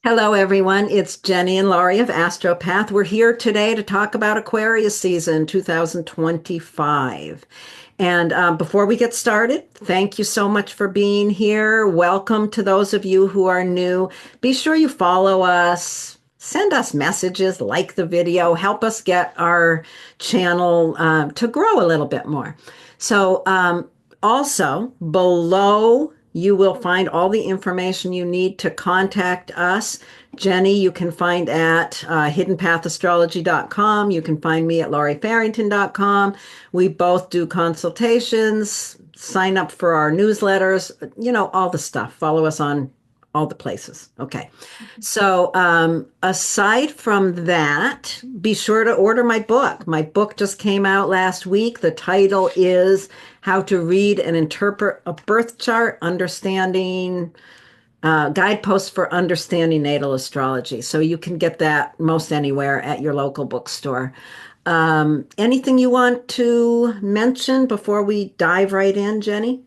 Hello, everyone. It's Jennie and Laurie of Astropath. We're here today to talk about Aquarius season 2025. And before we get started, thank you so much for being here. Welcome to those of you who are new. Be sure you follow us, send us messages, like the video, help us get our channel to grow a little bit more. So, also below, you will find all the information you need to contact us. Jennie, you can find at hiddenpathastrology.com. You can find me at lauriefarrington.com. We both do consultations, sign up for our newsletters, all the stuff. Follow us on all the places. Okay. So, aside from that, be sure to order my book. My book just came out last week. The title is How to Read and Interpret a Birth Chart, Understanding Guideposts for Understanding Natal Astrology. So you can get that most anywhere at your local bookstore. Anything you want to mention before we dive right in, Jennie?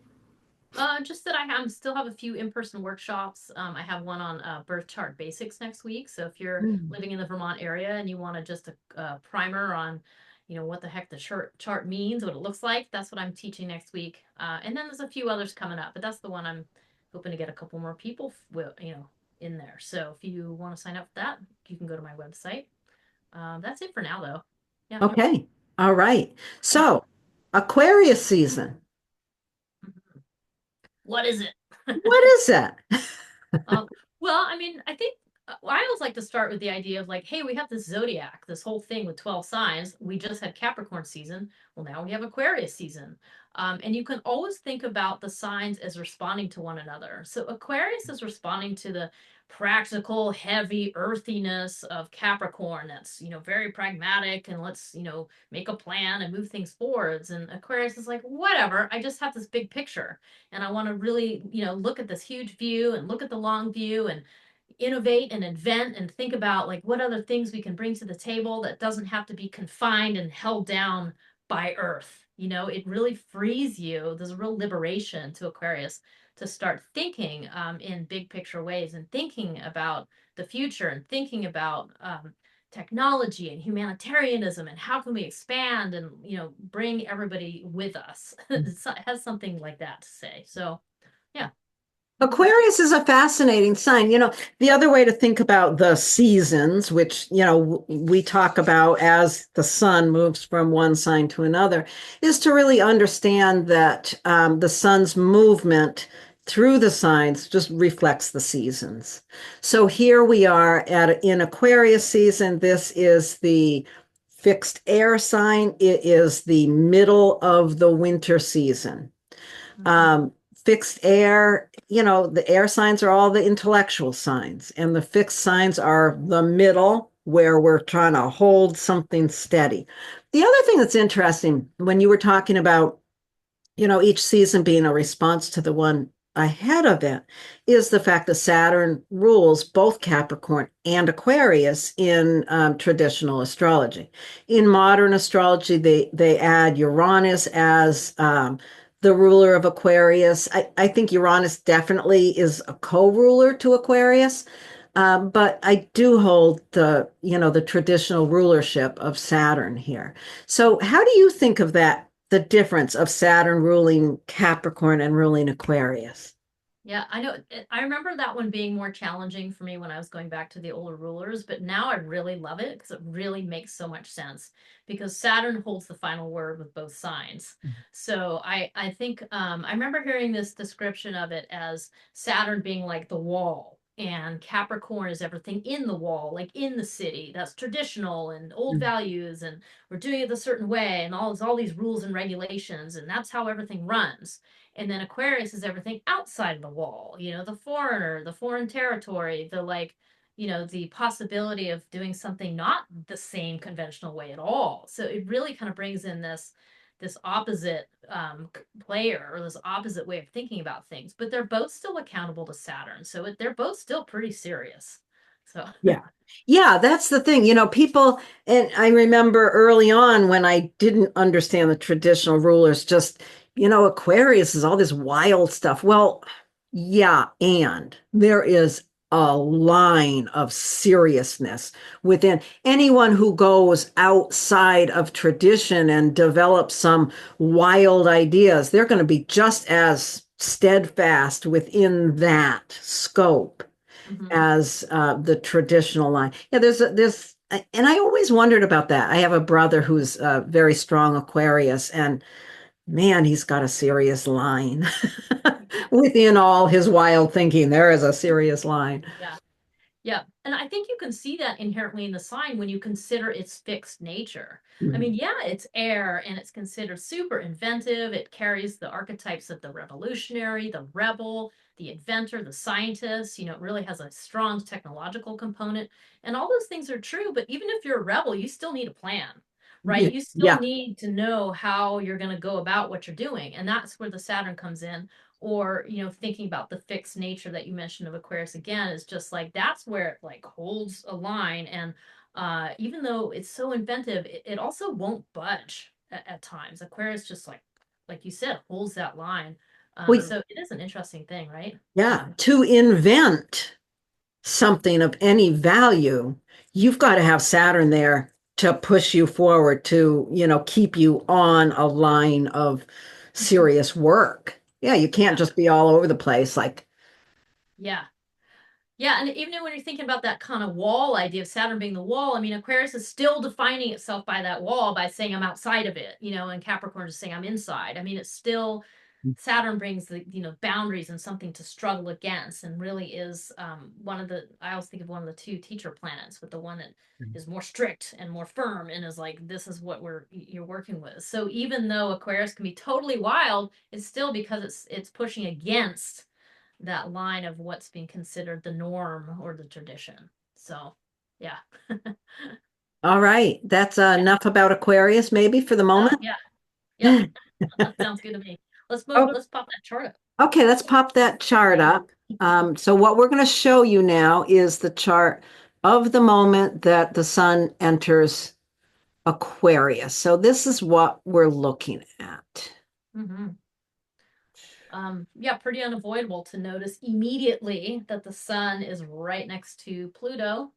Just that still have a few in-person workshops. I have one on birth chart basics next week. So if you're living in the Vermont area and you want just a primer on, what the heck the chart means, what it looks like, that's what I'm teaching next week. And then there's a few others coming up, but that's the one I'm hoping to get a couple more people, in there. So if you want to sign up for that, you can go to my website. That's it for now, though. Yeah. Okay. All right. So, Aquarius season. What is it? What is that? Um, well, I think I always like to start with the idea of like, hey, we have this zodiac, this whole thing with 12 signs. We just had Capricorn season. Well, now we have Aquarius season. And you can always think about the signs as responding to one another. So Aquarius is responding to the practical, heavy earthiness of Capricorn. That's, very pragmatic and let's, make a plan and move things forwards. And Aquarius is like, whatever, I just have this big picture and I want to really, look at this huge view and look at the long view and innovate and invent and think about like what other things we can bring to the table that doesn't have to be confined and held down by Earth. It really frees you. There's a real liberation to Aquarius to start thinking in big picture ways and thinking about the future and thinking about technology and humanitarianism and how can we expand and bring everybody with us. It has something like that to say. So yeah. Aquarius is a fascinating sign. The other way to think about the seasons, which, we talk about as the sun moves from one sign to another, is to really understand that the sun's movement through the signs just reflects the seasons. So here we are in Aquarius season. This is the fixed air sign. It is the middle of the winter season. Fixed air, the air signs are all the intellectual signs, and the fixed signs are the middle where we're trying to hold something steady. The other thing that's interesting when you were talking about, each season being a response to the one ahead of it is the fact that Saturn rules both Capricorn and Aquarius in traditional astrology. In modern astrology, they add Uranus as the ruler of Aquarius. I think Uranus definitely is a co-ruler to Aquarius, but I do hold the traditional rulership of Saturn here. So how do you think of that, the difference of Saturn ruling Capricorn and ruling Aquarius? Yeah, I know. I remember that one being more challenging for me when I was going back to the older rulers, but now I really love it because it really makes so much sense because Saturn holds the final word with both signs. So I think I remember hearing this description of it as Saturn being like the wall and Capricorn is everything in the wall, like in the city. That's traditional and old values and we're doing it a certain way and all these rules and regulations and that's how everything runs. And then Aquarius is everything outside of the wall, the foreigner, the foreign territory, the like, the possibility of doing something not the same conventional way at all. So it really kind of brings in this opposite player or this opposite way of thinking about things, but they're both still accountable to Saturn. So they're both still pretty serious. So Yeah. Yeah, that's the thing. People, and I remember early on when I didn't understand the traditional rulers, just, Aquarius is all this wild stuff. Well, Yeah, and there is a line of seriousness within anyone who goes outside of tradition and develops some wild ideas. They're going to be just as steadfast within that scope Hmm. as the traditional line. Yeah, and I always wondered about that. I have a brother who's a very strong Aquarius, and man, he's got a serious line. Within all his wild thinking, there is a serious line. Yeah. Yeah, and I think you can see that inherently in the sign when you consider its fixed nature. I Mhm. mean, yeah, it's air and it's considered super inventive. It carries the archetypes of the revolutionary, the rebel, the inventor, the scientist. It really has a strong technological component. And all those things are true, but even if you're a rebel, you still need a plan, right? You still Yeah. need to know how you're going to go about what you're doing. And that's where the Saturn comes in, or thinking about the fixed nature that you mentioned of Aquarius again is just like that's where it like holds a line. And even though it's so inventive, it also won't budge at times. Aquarius just like you said, holds that line. We, So it is an interesting thing, right? yeah. To invent something of any value, you've got to have Saturn there to push you forward, to, keep you on a line of serious work. Yeah, you can't Yeah. just be all over the place. Like, Yeah. Yeah, and even when you're thinking about that kind of wall idea of Saturn being the wall, I mean, Aquarius is still defining itself by that wall by saying I'm outside of it, and Capricorn is saying I'm inside. I mean, it's still Saturn brings the boundaries and something to struggle against, and really is one of the. I always think of one of the two teacher planets, with the one that is more strict and more firm, and is like this is what you're working with. So even though Aquarius can be totally wild, it's still because it's pushing against that line of what's being considered the norm or the tradition. So, yeah. all right, that's Yeah. enough about Aquarius, maybe for the Oh, moment. yeah. Yep. That sounds good to me. Let's move. Oh, Let's pop that chart up. okay, let's pop that chart Yeah. up. So what we're going to show you now is the chart of the moment that the sun enters Aquarius. So this is what we're looking at. Hmm. Yeah, pretty unavoidable to notice immediately that the sun is right next to Pluto.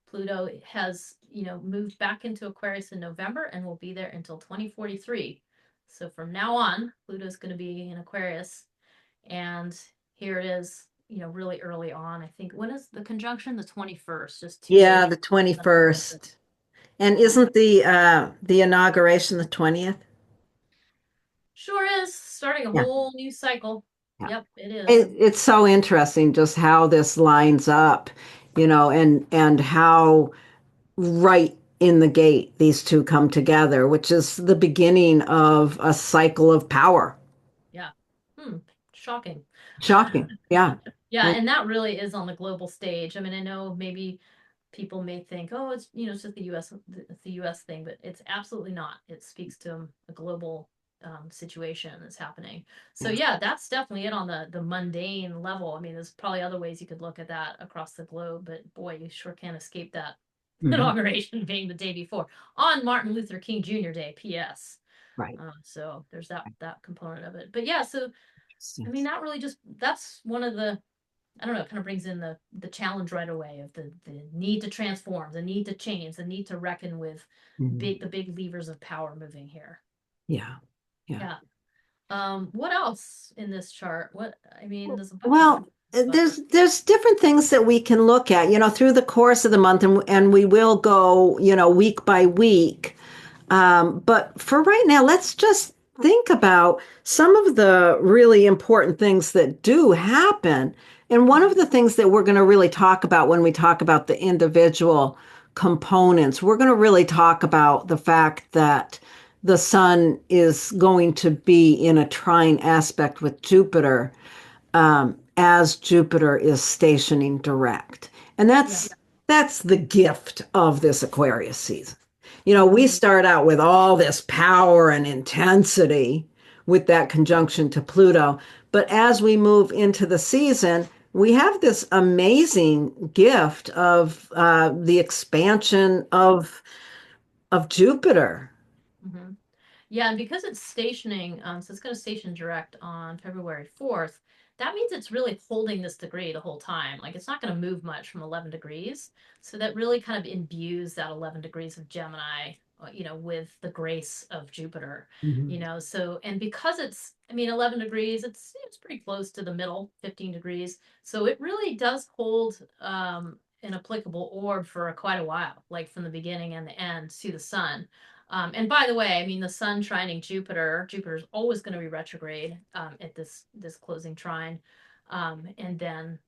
Pluto has, moved back into Aquarius in November and will be there until 2043. So from now on, Pluto is going to be in Aquarius. And here it is, really early on. I think when is the conjunction? The 21st, just 2 days. Yeah, the 21st. And Yeah. isn't the inauguration the 20th? Sure is starting a Yeah. whole new cycle. Yeah. Yep, it is. It's so interesting just how this lines up, and how right in the gate these two come together, which is the beginning of a cycle of power. Yeah. Hmm. Shocking. Shocking. Yeah. Yeah, and that really is on the global stage. I mean, I know maybe people may think, oh, it's it's just it's the U.S. thing, but it's absolutely not. It speaks to a global situation that's happening. So Yeah. yeah, that's definitely it on the mundane level. I mean, there's probably other ways you could look at that across the globe, but boy, you sure can't escape that Mhm. inauguration being the day before on Martin Luther King Jr. Day. P.S. Right. So there's that component of it. But yeah, so I mean, that really just that's one of the I don't know, it kind of brings in the challenge right away of the need to transform, the need to change, the need to reckon with Mhm. the big levers of power moving here. Yeah. Yeah. Yeah. What else in this chart? What I mean, there's a bunch of Well, different but there's different things that we can look at, through the course of the month, and we will go, week by week. But for right now, let's just think about some of the really important things that do happen. And one of Mhm. the things that we're going to really talk about when we talk about the individual components, we're going to really talk about the fact that the sun is going to be in a trine aspect with Jupiter, as Jupiter is stationing direct. And Yeah. that's the gift of this Aquarius season. We Hmm. start out with all this power and intensity with that conjunction to Pluto, but as we move into the season, we have this amazing gift of the expansion of Jupiter. Hmm. Yeah, and because it's stationing, so it's going to station direct on February 4th. that means it's really holding this degree the whole time. Like it's not going to move much from 11 degrees. So that really kind of imbues that 11 degrees of Gemini, with the grace of Jupiter, Mhm. So, and because it's, I mean, 11 degrees, it's pretty close to the middle, 15 degrees. So it really does hold an applicable orb for quite a while, like from the beginning and the end to the sun. And by the way, I mean the Sun trining Jupiter. Jupiter is always going to be retrograde at this closing trine, and then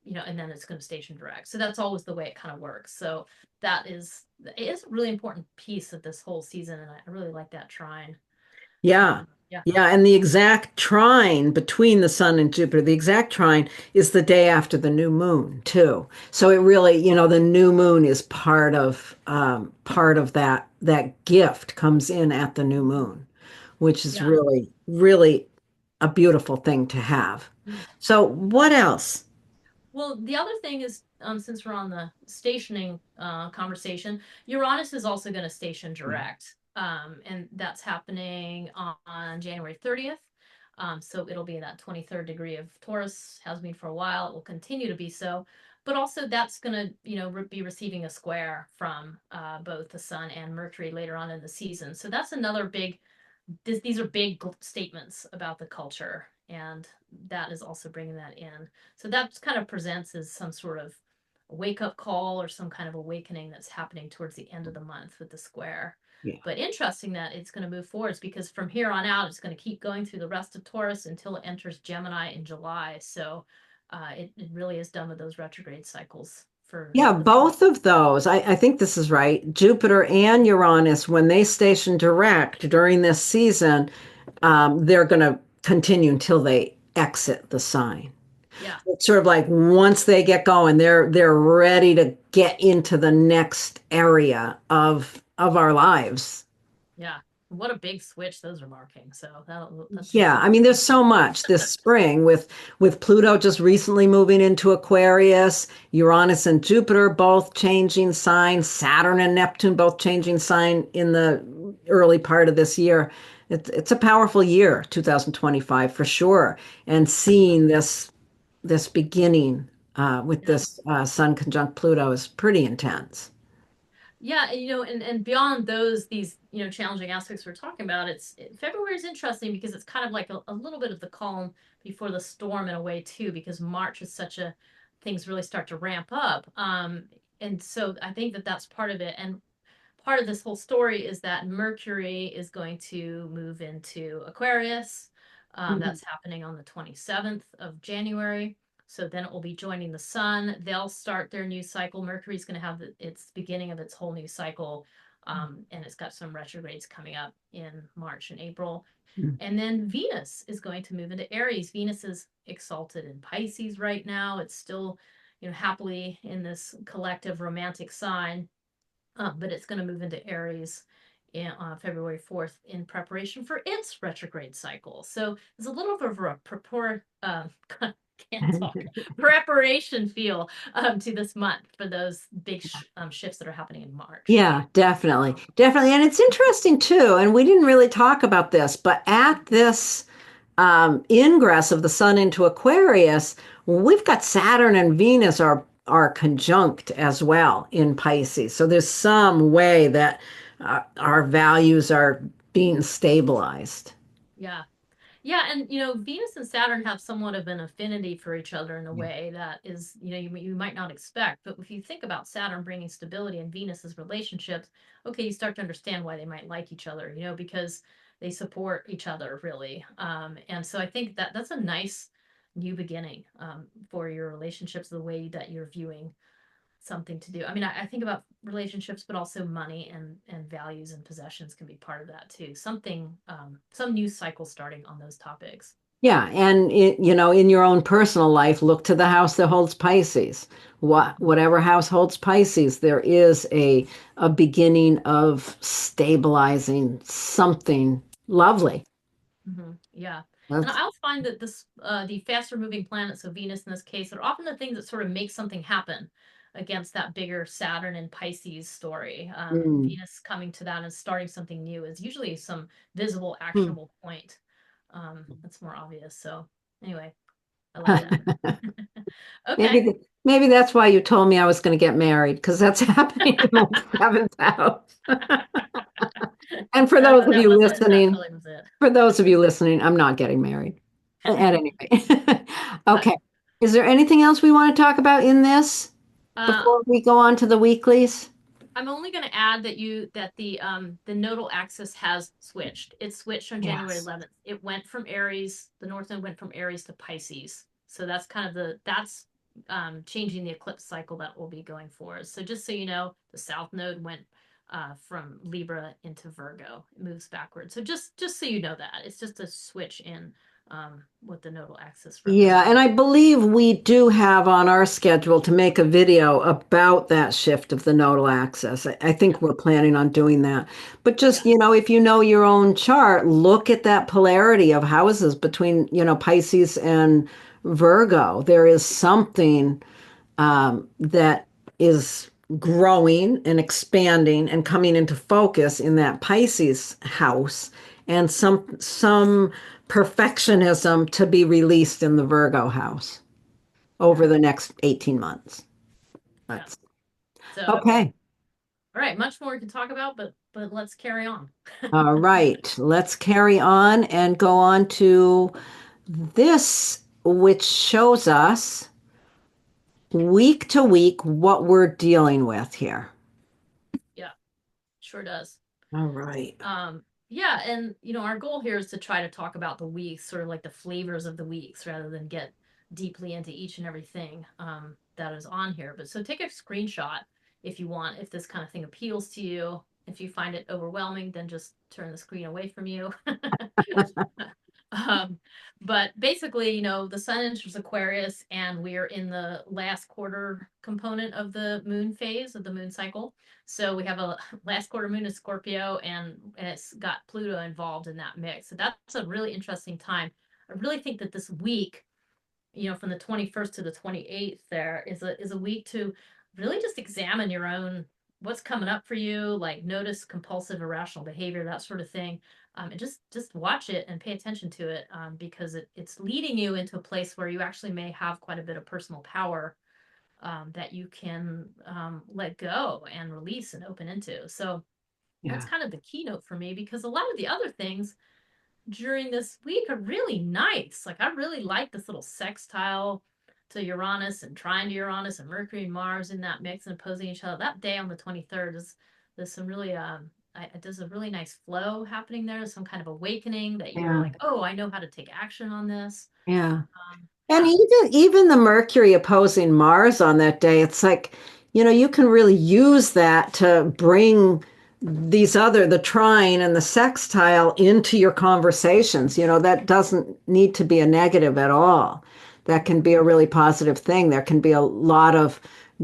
and then it's going to station direct. So that's always the way it kind of works. So it is a really important piece of this whole season, and I really like that trine. Yeah. Yeah, Yeah. And the exact trine between the sun and Jupiter, the exact trine is the day after the new moon, too. So it really, the new moon is part of that gift comes in at the new moon, which is yeah. really, really a beautiful thing to have. Mm. So what else? Well, the other thing is, since we're on the stationing conversation, Uranus is also going to station direct, and that's happening on January 30th. So it'll be in that 23rd degree of Taurus, has been for a while. It will continue to be so, but also that's going to, be receiving a square from both the Sun and Mercury later on in the season. So that's another big these are big statements about the culture, and that is also bringing that in. So that kind of presents as some sort of wake up call or some kind of awakening that's happening towards the end of the month with the square. Yeah. But interesting that it's going to move forwards because from here on out, it's going to keep going through the rest of Taurus until it enters Gemini in July. So it really is done with those retrograde cycles for Yeah, the. both of those. I think this is right. Jupiter and Uranus, when they station direct during this season, they're going to continue until they exit the sign. Yeah. It's sort of like once they get going, they're ready to get into the next area of our lives. Yeah. What a big switch those are marking. So that's Yeah, really I mean, there's so much this spring with Pluto just recently moving into Aquarius, Uranus and Jupiter both changing signs, Saturn and Neptune both changing sign in the early part of this year. It's a powerful year, 2025 for sure, and seeing this beginning with yeah. this Sun conjunct Pluto is pretty intense. Yeah, and beyond these challenging aspects we're talking about, February is interesting because it's kind of like a little bit of the calm before the storm in a way too, because March is such a things really start to ramp up. And so I think that that's part of it. And part of this whole story is that Mercury is going to move into Aquarius. Mhm. That's happening on the 27th of January. So then it will be joining the sun. They'll start their new cycle. Mercury's going to have its beginning of its whole new cycle. And it's got some retrogrades coming up in March and April. And then Venus is going to move into Aries. Venus is exalted in Pisces right now. It's still, happily in this collective romantic sign, but it's going to move into Aries on February 4th in preparation for its retrograde cycle. So there's a little bit of a can't talk preparation feel to this month for those big shifts that are happening in March. Yeah, definitely. Definitely. And it's interesting too, and we didn't really talk about this, but at this ingress of the sun into Aquarius, we've got Saturn and Venus are conjunct as well in Pisces. So there's some way that our values are being stabilized. Yeah. Yeah, and Venus and Saturn have somewhat of an affinity for each other in a Yeah. way that is, you might not expect. But if you think about Saturn bringing stability and Venus's relationships, okay, you start to understand why they might like each other, because they support each other really. And so I think that that's a nice new beginning for your relationships, the way that you're viewing something to do. I mean, I think about relationships, but also money and values and possessions can be part of that too. Something, some new cycle starting on those topics. Yeah, and in your own personal life, look to the house that holds Pisces. Whatever house holds Pisces, there is a beginning of stabilizing something lovely. Yeah, and That's, I'll find that the faster moving planets, so Venus in this case, are often the things that sort of make something happen against that bigger Saturn and Pisces story. mm, Venus coming to that and starting something new is usually some visible, hmm. actionable point. That's more obvious. So. Anyway, I like that. Maybe Okay. maybe that's why you told me I was going to get married because that's happening in my seventh house. And for those of That you was it. That listening, totally was it. I'm not getting married. At any rate. Okay. Is there anything else we want to talk about in this Uh, before we go on to the weeklies? I'm only going to add that the nodal axis has switched. It switched on January Yes. 11th. It went from Aries, the north node went from Aries to Pisces. So that's kind of that's changing the eclipse cycle that will be going for us. So just so you know, the south node went from Libra into Virgo. It moves backwards. So just so you know that it's just a switch in what the nodal axis Yeah, and represents. I believe we do have on our schedule to make a video about that shift of the nodal axis. I Yeah, think we're planning on doing that. But just, yeah, if you know your own chart, look at that polarity of houses between, Pisces and Virgo. There is something that is growing and expanding and coming into focus in that Pisces house, and some perfectionism to be released in the Virgo house yeah, over the next 18 months. yeah. That's So, okay. all right, much more we can talk about, but let's carry on. All right, let's carry on and go on to this, which shows us week to week what we're dealing with here. Yeah, sure does. All right. Yeah, and our goal here is to try to talk about the weeks, sort of like the flavors of the weeks, rather than get deeply into each and everything that is on here. But so take a screenshot if you want, if this kind of thing appeals to you. If you find it overwhelming, then just turn the screen away from you. Um, but basically, the sun enters Aquarius, and we're in the last quarter component of the moon phase of the moon cycle. So we have a last quarter moon in Scorpio, and it's got Pluto involved in that mix. So that's a really interesting time. I really think that this week, from the 21st to the 28th, there is a week to really just examine your own what's coming up for you, like notice compulsive irrational behavior, that sort of thing. And just watch it and pay attention to it, because it's leading you into a place where you actually may have quite a bit of personal power, that you can let go and release and open into. So that's Yeah. kind of the keynote for me, because a lot of the other things during this week are really nice. Like I really like this little sextile to Uranus and trine to Uranus and Mercury and Mars in that mix and opposing each other. That day on the 23rd is there's some really there's a really nice flow happening there, some kind of awakening that you're Yeah. like, oh, I know how to take action on this. Yeah. And Yeah, even the Mercury opposing Mars on that day, it's like, you can really use that to bring the trine and the sextile into your conversations. That doesn't need to be a negative at all. That can be a really positive thing. There can be a lot of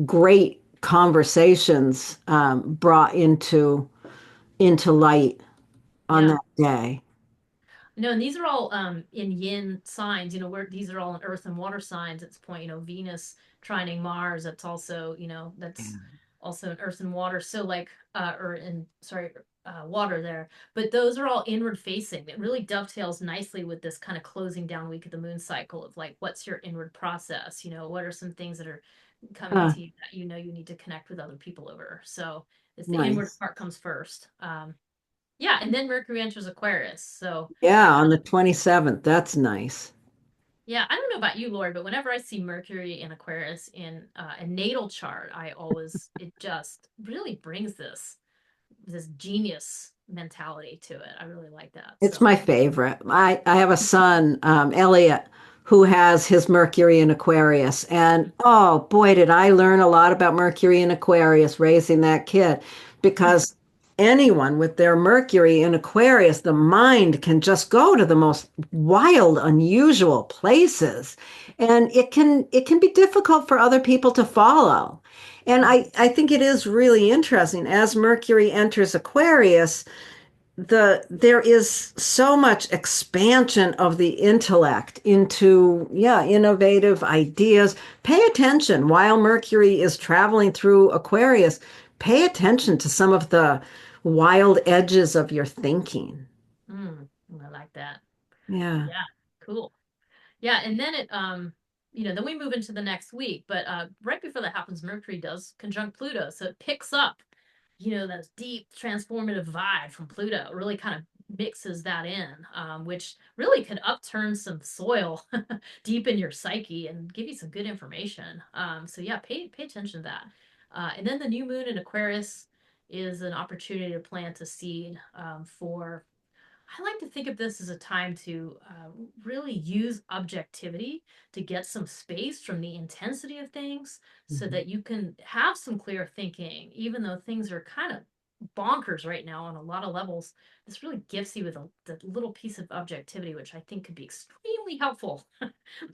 great conversations brought into light on yeah. that day. No, and these are all in yin signs, where these are all in earth and water signs. It's point, Venus trining Mars. That's also, that's also in earth and water. So like or in sorry, water there. But those are all inward facing. It really dovetails nicely with this kind of closing down week of the moon cycle of like what's your inward process? What are some things that are coming Ah, to you that you need to connect with other people over. So it's the inward nice. part comes first. Yeah, and then Mercury enters Aquarius. So Yeah, on the 27th. That's nice. yeah, I don't know about you, Lori, but whenever I see Mercury in Aquarius in a natal chart, it just really brings this genius mentality to it. I really like that. It's So my favorite. I have a son, Elliot, who has his Mercury in Aquarius. And oh boy, did I learn a lot about Mercury in Aquarius raising that kid. Because anyone with their Mercury in Aquarius, the mind can just go to the most wild, unusual places. And it can be difficult for other people to follow. And I think it is really interesting. As Mercury enters Aquarius, there is so much expansion of the intellect into innovative ideas. Pay attention while Mercury is traveling through Aquarius. Pay attention to some of the wild edges of your thinking. mm, I like that. Yeah. Yeah, cool. Yeah, and then then we move into the next week, but right before that happens, Mercury does conjunct Pluto, so it picks up, that deep transformative vibe from Pluto. It really kind of mixes that in, which really could upturn some soil deep in your psyche and give you some good information. So yeah, pay attention to that. And then the new moon in Aquarius is an opportunity to plant a seed for I like to think of this as a time to really use objectivity to get some space from the intensity of things so Mhm. that you can have some clear thinking, even though things are kind of bonkers right now on a lot of levels. This really gifts you with the little piece of objectivity, which I think could be extremely helpful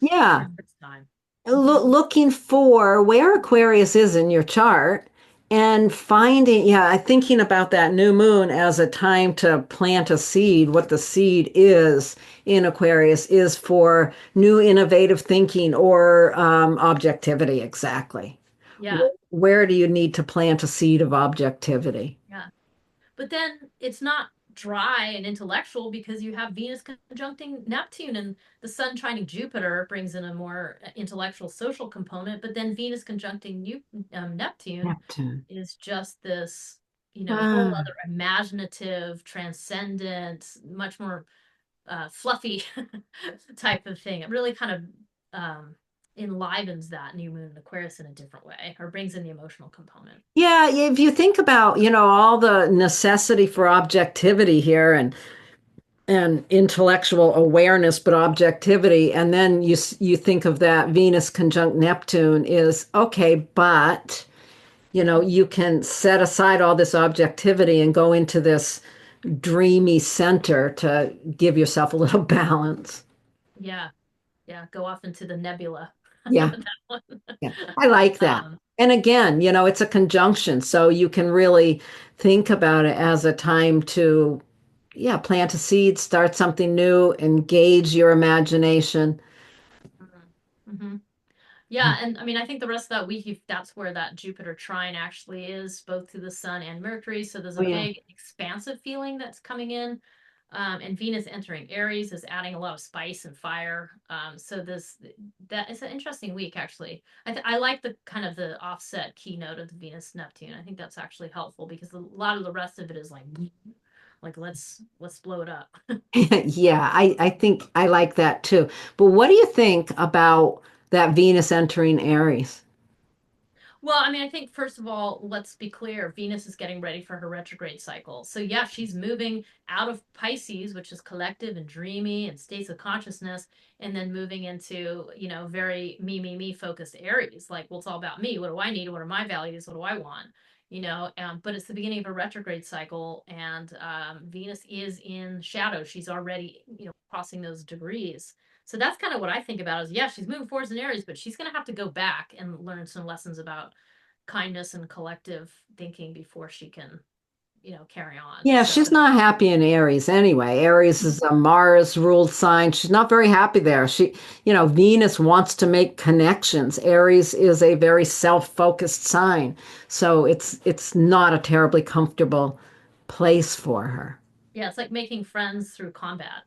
Yeah. during this time. Mhm. Looking for where Aquarius is in your chart and finding, yeah, thinking about that new moon as a time to plant a seed. What the seed is in Aquarius is for new innovative thinking or objectivity, exactly. Yeah, Where do you need to plant a seed of objectivity? yeah. But then it's not dry and intellectual because you have Venus conjuncting Neptune and the Sun trining Jupiter brings in a more intellectual social component. But then Venus conjuncting Neptune Neptune. is just this, whole Ah. other imaginative, transcendent, much more fluffy type of thing. It really kind of enlivens that new moon in Aquarius in a different way or brings in the emotional component. Yeah, if you think about, all the necessity for objectivity here and intellectual awareness, but objectivity, and then you think of that Venus conjunct Neptune is okay, but you can set aside all this objectivity and go into this dreamy center to give yourself a little balance. Yeah, yeah, go off into the nebula. Yeah, That one. yeah, I like that. Um, And again, it's a conjunction, so you can really think about it as a time to, yeah, plant a seed, start something new, engage your imagination. mhm, mhm. Yeah, and I mean, I think the rest of that week, that's where that Jupiter trine actually is, both to the Sun and Mercury. So there's Oh a yeah. big expansive feeling that's coming in. And Venus entering Aries is adding a lot of spice and fire. So that is an interesting week, actually. I like the kind of the offset keynote of the Venus Neptune. I think that's actually helpful because a lot of the rest of it is like let's blow it up. Yeah, I think I like that too. But what do you think about that Venus entering Aries? Well, I mean, I think first of all, let's be clear, Venus is getting ready for her retrograde cycle. So yeah, she's moving out of Pisces, which is collective and dreamy and states of consciousness, and then moving into, very me focused Aries. Like, well, it's all about me. What do I need? What are my values? What do I want? But it's the beginning of a retrograde cycle, and Venus is in shadow. She's already, crossing those degrees. So that's kind of what I think about is yeah, she's moving forwards in Aries, but she's going to have to go back and learn some lessons about kindness and collective thinking before she can, carry on. Yeah, So she's not happy in Aries anyway. Aries is a Mars ruled sign. She's not very happy there. Venus wants to make connections. Aries is a very self-focused sign. So it's not a terribly comfortable place for her. yeah, it's like making friends through combat.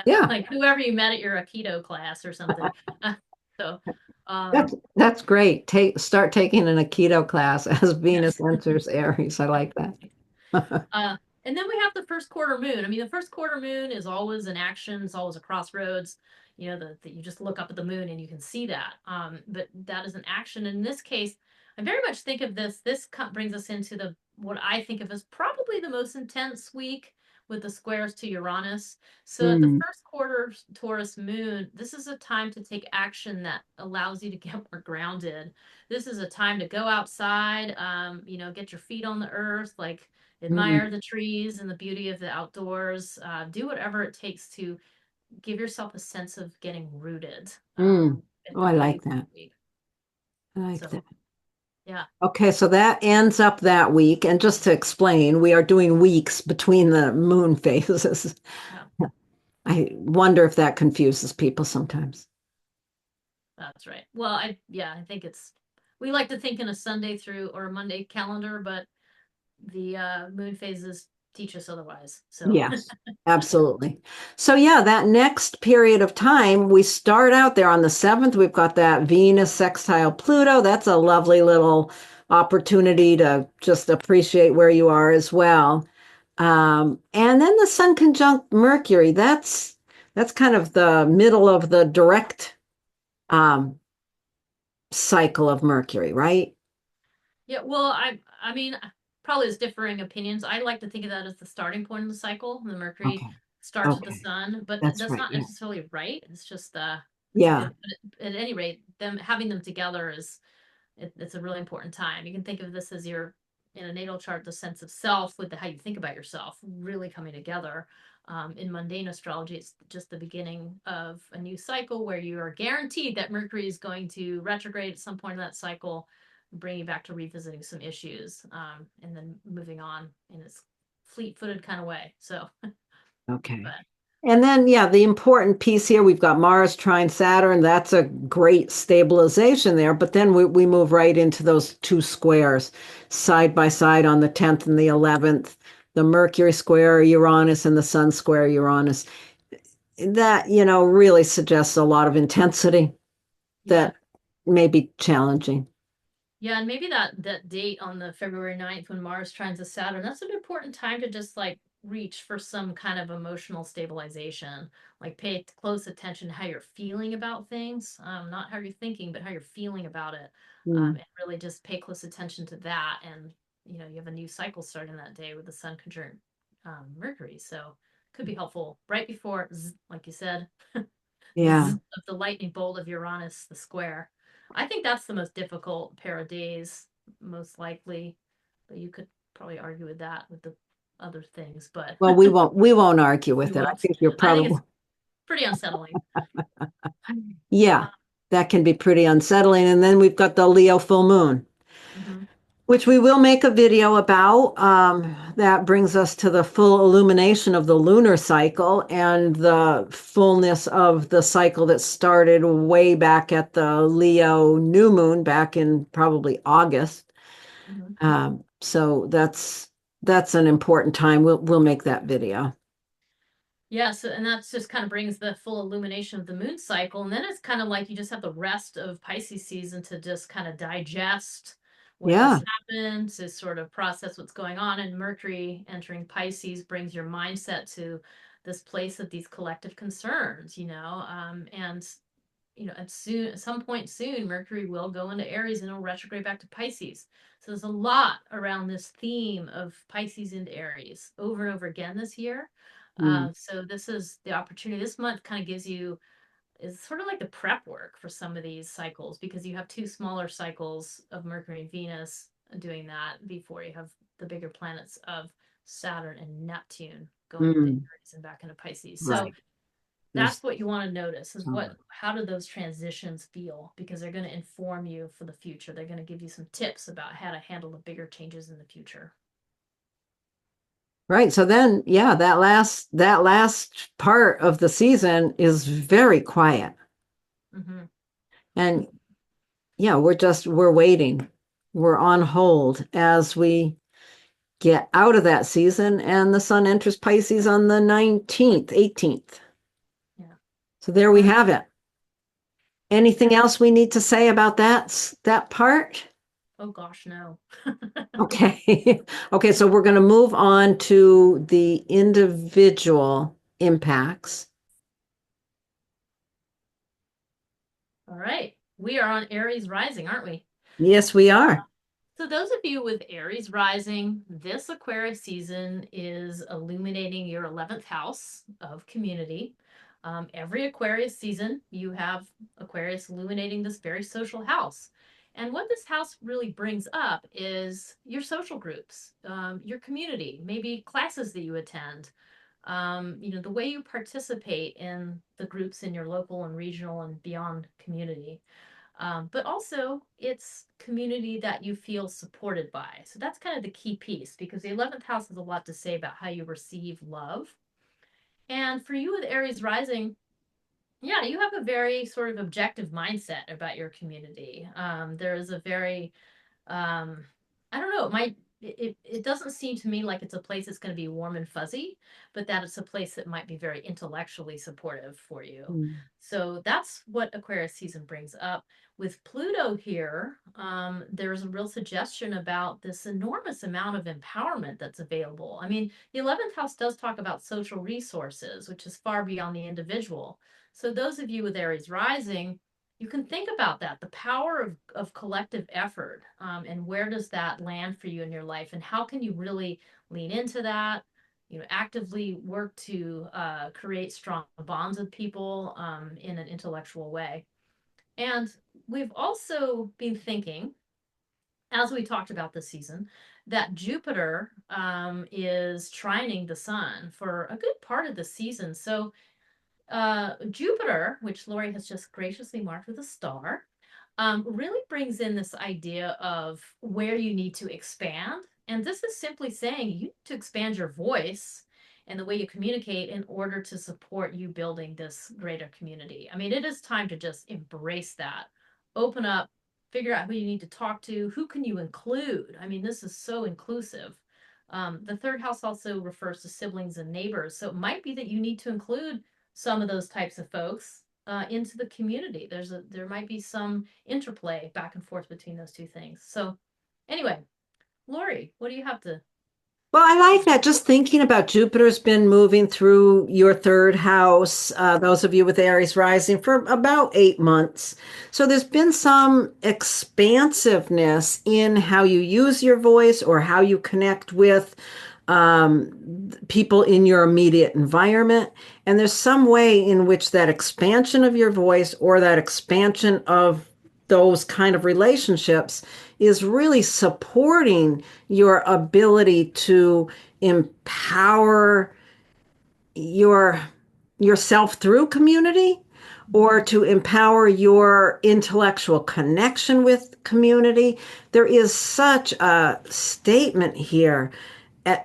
Yeah, Like whoever you met at your Aikido class or something. So, that's um, that's great. Start taking an Aikido class as Venus enters Aries. I like that. Uh, and then we have the first quarter moon. I mean, the first quarter moon is always an action, it's always a crossroads. That you just look up at the moon and you can see that. But that is an action. In this case, I very much think of this. Brings us into the what I think of as probably the most intense week with the squares to Uranus. So at the Mm, first quarter Taurus moon, this is a time to take action that allows you to get more grounded. This is a time to go outside, get your feet on the earth, like mm, admire the trees and the beauty of the outdoors. Do whatever it takes to give yourself a sense of getting rooted mm. at Oh, the I beginning like of that. the week. I like So that. yeah, Okay, so that ends up that week. And just to explain, we are doing weeks between the moon phases. yeah, I wonder if that confuses people sometimes. that's right. Well, I think we like to think in a Sunday through or a Monday calendar, but the moon phases teach us otherwise. So Yes, absolutely. So yeah, that next period of time, we start out there on the 7th. We've got that Venus sextile Pluto. That's a lovely little opportunity to just appreciate where you are as well. And then the Sun conjunct Mercury. That's kind of the middle of the direct um, cycle of Mercury, right? yeah, well, I mean, probably there's differing opinions. I like to think of that as the starting point of the cycle. The Mercury Okay. starts with the Okay. sun, but That's that's right. not Yeah. necessarily right. It's just it's a Yeah. good. But at any rate, them having them together is it's a really important time. You can think of this as your in a natal chart, the sense of self with how you think about yourself really coming together. In mundane astrology, it's just the beginning of a new cycle where you are guaranteed that Mercury is going to retrograde at some point in that cycle, bring you back to revisiting some issues, and then moving on in this fleet-footed kind of way. So, Okay. but And then, yeah, the important piece here, we've got Mars trine Saturn. That's a great stabilization there. But then we move right into those two squares side by side on the 10th and the 11th, the Mercury square Uranus and the Sun square Uranus. That, really suggests a lot of intensity yeah, that may be challenging. yeah, and maybe that date on the February 9th when Mars trines the Saturn, that's an important time to just like reach for some kind of emotional stabilization. Like pay close attention to how you're feeling about things, not how you're thinking, but how you're feeling about it. Mm, And really just pay close attention to that. And you have a new cycle starting that day with the Sun conjunct Mercury, so could be helpful right before, like you said, yeah. of the lightning bolt of Uranus, the square. I think that's the most difficult pair of days, most likely. But you could probably argue with that with the other things, but Well, we won't argue we with it. I won't. think you're I think probably, it's pretty unsettling. yeah, that can be pretty unsettling. And then we've got the Leo full moon, Mm-hmm. which we will make a video about. That brings us to the full illumination of the lunar cycle and the fullness of the cycle that started way back at the Leo new moon back in probably August. Mm-hmm. So that's an important time. We'll make that video. Yeah, so and that's just kind of brings the full illumination of the moon cycle. And then it's kind of like you just have the rest of Pisces season to just kind of digest what Yeah. just happened, to sort of process what's going on. And Mercury entering Pisces brings your mindset to this place of these collective concerns, and at some point soon, Mercury will go into Aries and it'll retrograde back to Pisces. So there's a lot around this theme of Pisces into Aries over and over again this year. Mm, So this is the opportunity. This month kind of gives you is sort of like the prep work for some of these cycles because you have two smaller cycles of Mercury and Venus doing that before you have the bigger planets of Saturn and Neptune going into mm, Aries and back into Pisces. So right. There's that's what you want to notice is how do those transitions feel, because they're going to inform you for the future. They're going to give you some tips about how to handle the bigger changes in the future. right. So then, yeah, that last part of the season is very quiet. Mm-hmm. And yeah, we're waiting. We're on hold as we get out of that season and the sun enters Pisces on the 19th, 18th. Yeah. So there we All right. have it. Yeah. Anything else we need to say about that part? Oh gosh, no. Okay. Okay, so we're going to move on to the individual impacts. All right. We are on Aries rising, aren't we? Yes, we are. So those of you with Aries rising, this Aquarius season is illuminating your 11th house of community. Every Aquarius season, you have Aquarius illuminating this very social house. And what this house really brings up is your social groups, your community, maybe classes that you attend, the way you participate in the groups in your local and regional and beyond community. But also it's community that you feel supported by. So that's kind of the key piece because the 11th house has a lot to say about how you receive love. And for you with Aries rising, yeah, you have a very sort of objective mindset about your community. There is a very, I don't know, it might it doesn't seem to me like it's a place that's going to be warm and fuzzy, but that it's a place that might be very intellectually supportive for you. Mm. So that's what Aquarius season brings up. With Pluto here, there's a real suggestion about this enormous amount of empowerment that's available. I mean, the 11th house does talk about social resources, which is far beyond the individual. So those of you with Aries rising, you can think about that, the power of collective effort, and where does that land for you in your life, and how can you really lean into that, actively work to create strong bonds with people in an intellectual way. And we've also been thinking, as we talked about this season, that Jupiter is trining the sun for a good part of the season. So Jupiter, which Laurie has just graciously marked with a star, really brings in this idea of where you need to expand. And this is simply saying you need to expand your voice and the way you communicate in order to support you building this greater community. I mean, it is time to just embrace that, open up, figure out who you need to talk to, who can you include. I mean, this is so inclusive. The third house also refers to siblings and neighbors. So it might be that you need to include some of those types of folks into the community. There might be some interplay back and forth between those two things. So anyway, Laurie, what do you have to? Well, I like that. Just thinking about Jupiter's been moving through your third house, those of you with Aries rising, for about 8 months. So there's been some expansiveness in how you use your voice or how you connect with people in your immediate environment. And there's some way in which that expansion of your voice or that expansion of those kind of relationships is really supporting your ability to empower your yourself through community or to empower your intellectual connection with community. There is such a statement here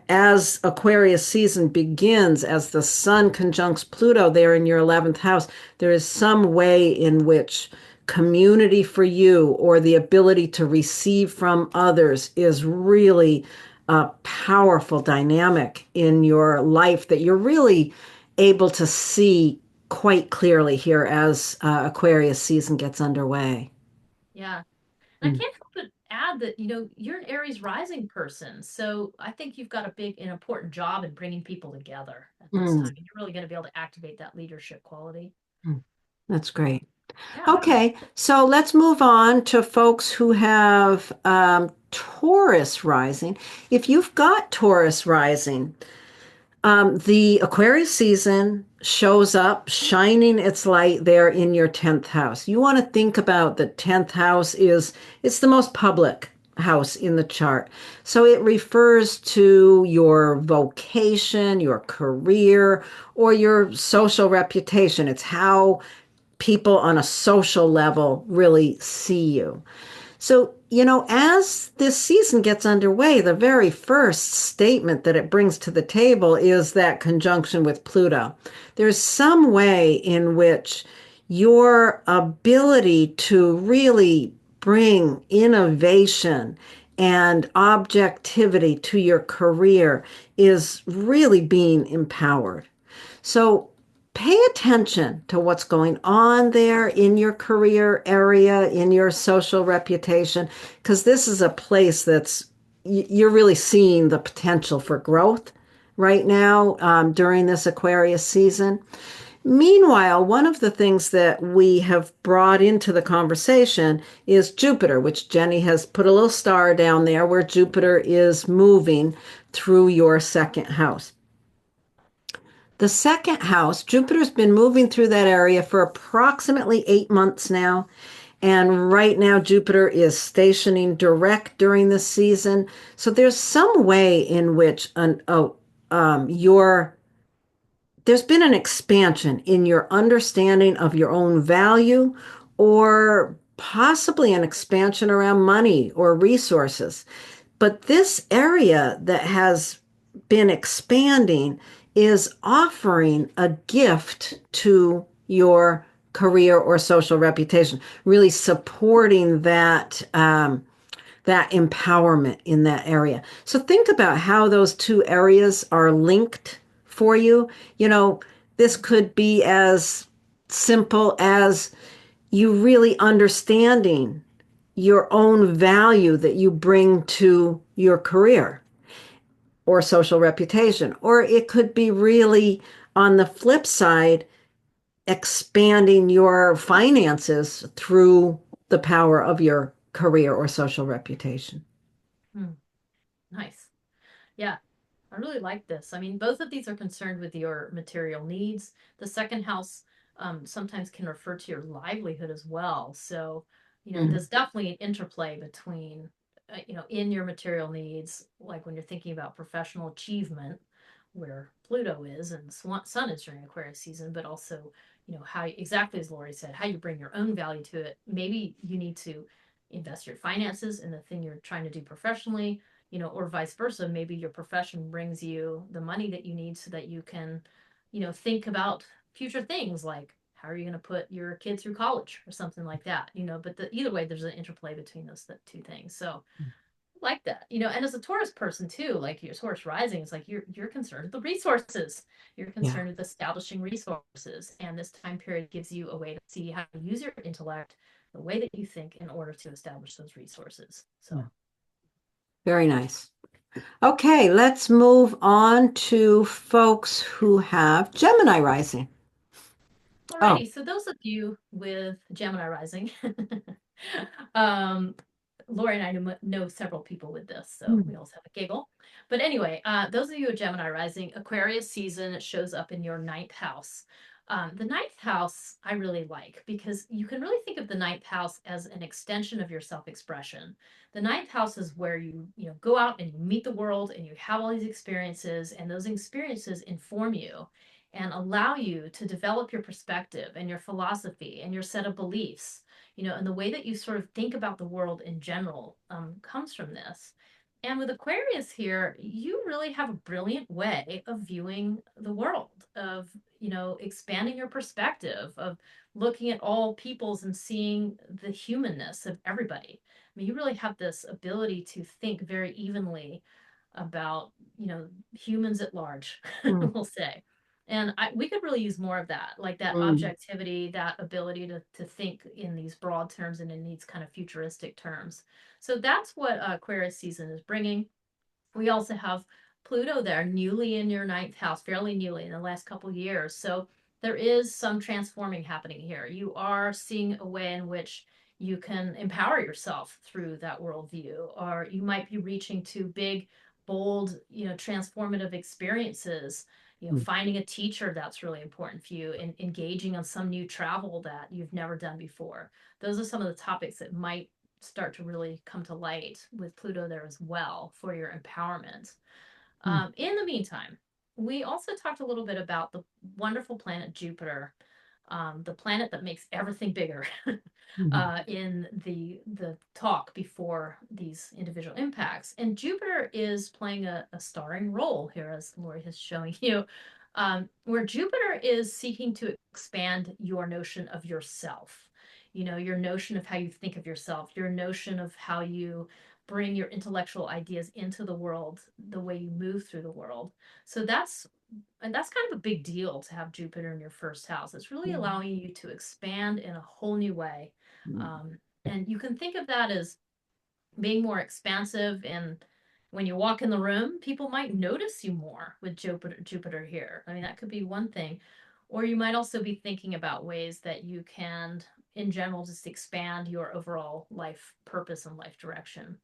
as Aquarius season begins, as the sun conjuncts Pluto there in your 11th house. There is some way in which community for you or the ability to receive from others is really a powerful dynamic in your life that you're really able to see quite clearly here as Aquarius season gets underway. Yeah. And I Mm. can't help but add that, you're an Aries rising person. So I think you've got a big and important job in bringing people together at this time. Mm. You're really going to be able to activate that leadership quality. Mm. That's great. Yeah. Okay, so let's move on to folks who have Taurus rising. If you've got Taurus rising, the Aquarius season shows up shining its light there in your 10th house. You want to think about the 10th house it's the most public house in the chart. So it refers to your vocation, your career, or your social reputation. It's how people on a social level really see you. So, as this season gets underway, the very first statement that it brings to the table is that conjunction with Pluto. There's some way in which your ability to really bring innovation and objectivity to your career is really being empowered. So pay attention to what's going on there in your career area, in your social reputation, because this is a place you're really seeing the potential for growth right now during this Aquarius season. Meanwhile, one of the things that we have brought into the conversation is Jupiter, which Jennie has put a little star down there where Jupiter is moving through your second house. The second house, Jupiter's been moving through that area for approximately 8 months now. And right now, Jupiter is stationing direct during this season. So there's some way in which there's been an expansion in your understanding of your own value, or possibly an expansion around money or resources. But this area that has been expanding is offering a gift to your career or social reputation, really supporting that empowerment in that area. So think about how those two areas are linked for you. You know, this could be as simple as you really understanding your own value that you bring to your career or social reputation. Or it could be really on the flip side, expanding your finances through the power of your career or social reputation. Hmm, nice. Yeah, I really like this. I mean, both of these are concerned with your material needs. The second house sometimes can refer to your livelihood as well. So, Mm. there's definitely an interplay between, in your material needs, like when you're thinking about professional achievement, where Pluto is and Sun is during Aquarius season, but also, how exactly as Laurie said, how you bring your own value to it. Maybe you need to invest your finances in the thing you're trying to do professionally, or vice versa. Maybe your profession brings you the money that you need so that you can, think about future things like how are you going to put your kid through college or something like that, but either way, there's an interplay between those two things. So like that, and as a Taurus person too, like your Taurus rising, it's like you're concerned with the resources. You're Yeah. concerned with establishing resources, and this time period gives you a way to see how to use your intellect, the way that you think, in order to establish those resources. Yeah. So Very nice. Okay, let's move on to folks who have Gemini rising. Oh, alrighty, so those of you with Gemini rising, um, Lori and I know several people with this, so we also have a giggle. But anyway, those of you with Gemini rising, Aquarius season shows up in your ninth house. The ninth house I really like because you can really think of the ninth house as an extension of your self-expression. The ninth house is where you go out and you meet the world and you have all these experiences, and those experiences inform you and allow you to develop your perspective and your philosophy and your set of beliefs, and the way that you sort of think about the world in general comes from this. And with Aquarius here, you really have a brilliant way of viewing the world, of, expanding your perspective, of looking at all peoples and seeing the humanness of everybody. I mean, you really have this ability to think very evenly about, humans at large, mm, we'll say. And we could really use more of that, like that mm, objectivity, that ability to think in these broad terms and in these kind of futuristic terms. So that's what Aquarius season is bringing. We also have Pluto there, newly in your ninth house, fairly newly in the last couple of years. So there is some transforming happening here. You are seeing a way in which you can empower yourself through that worldview, or you might be reaching to big, bold, transformative experiences. mm, Finding a teacher that's really important for you, and engaging on some new travel that you've never done before. Those are some of the topics that might start to really come to light with Pluto there as well for your empowerment. mm, In the meantime, we also talked a little bit about the wonderful planet Jupiter, the planet that makes everything bigger, mm, in the talk before these individual impacts. And Jupiter is playing a starring role here, as Lori is showing you, where Jupiter is seeking to expand your notion of yourself. Your notion of how you think of yourself, your notion of how you bring your intellectual ideas into the world, the way you move through the world. So that's kind of a big deal to have Jupiter in your first house. It's really mm, allowing you to expand in a whole new way. And you can think of that as being more expansive. And when you walk in the room, people might notice you more with Jupiter here. I mean, that could be one thing. Or you might also be thinking about ways that you can, in general, just expand your overall life purpose and life direction.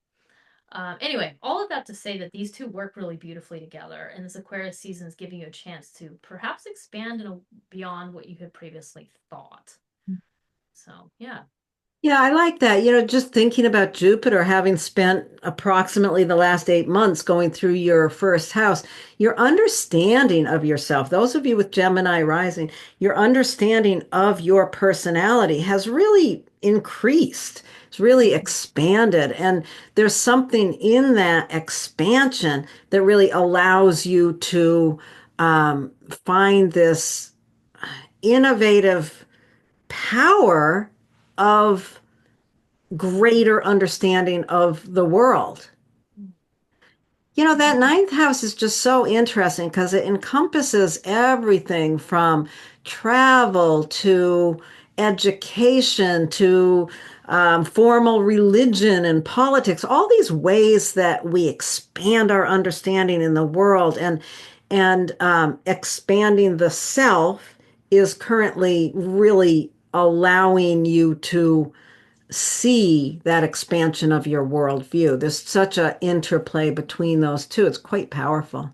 Anyway, all of that to say that these two work really beautifully together, and this Aquarius season is giving you a chance to perhaps expand beyond what you had previously thought. mm. So, yeah. Yeah, I like that. You know, just thinking about Jupiter, having spent approximately the last 8 months going through your first house, your understanding of yourself, those of you with Gemini rising, your understanding of your personality has really increased. It's really expanded. And there's something in that expansion that really allows you to find this innovative power of greater understanding of the world. You know, that ninth house is just so interesting because it encompasses everything from travel to education to formal religion and politics, all these ways that we expand our understanding in the world and expanding the self is currently really allowing you to see that expansion of your worldview. There's such an interplay between those two. It's quite powerful.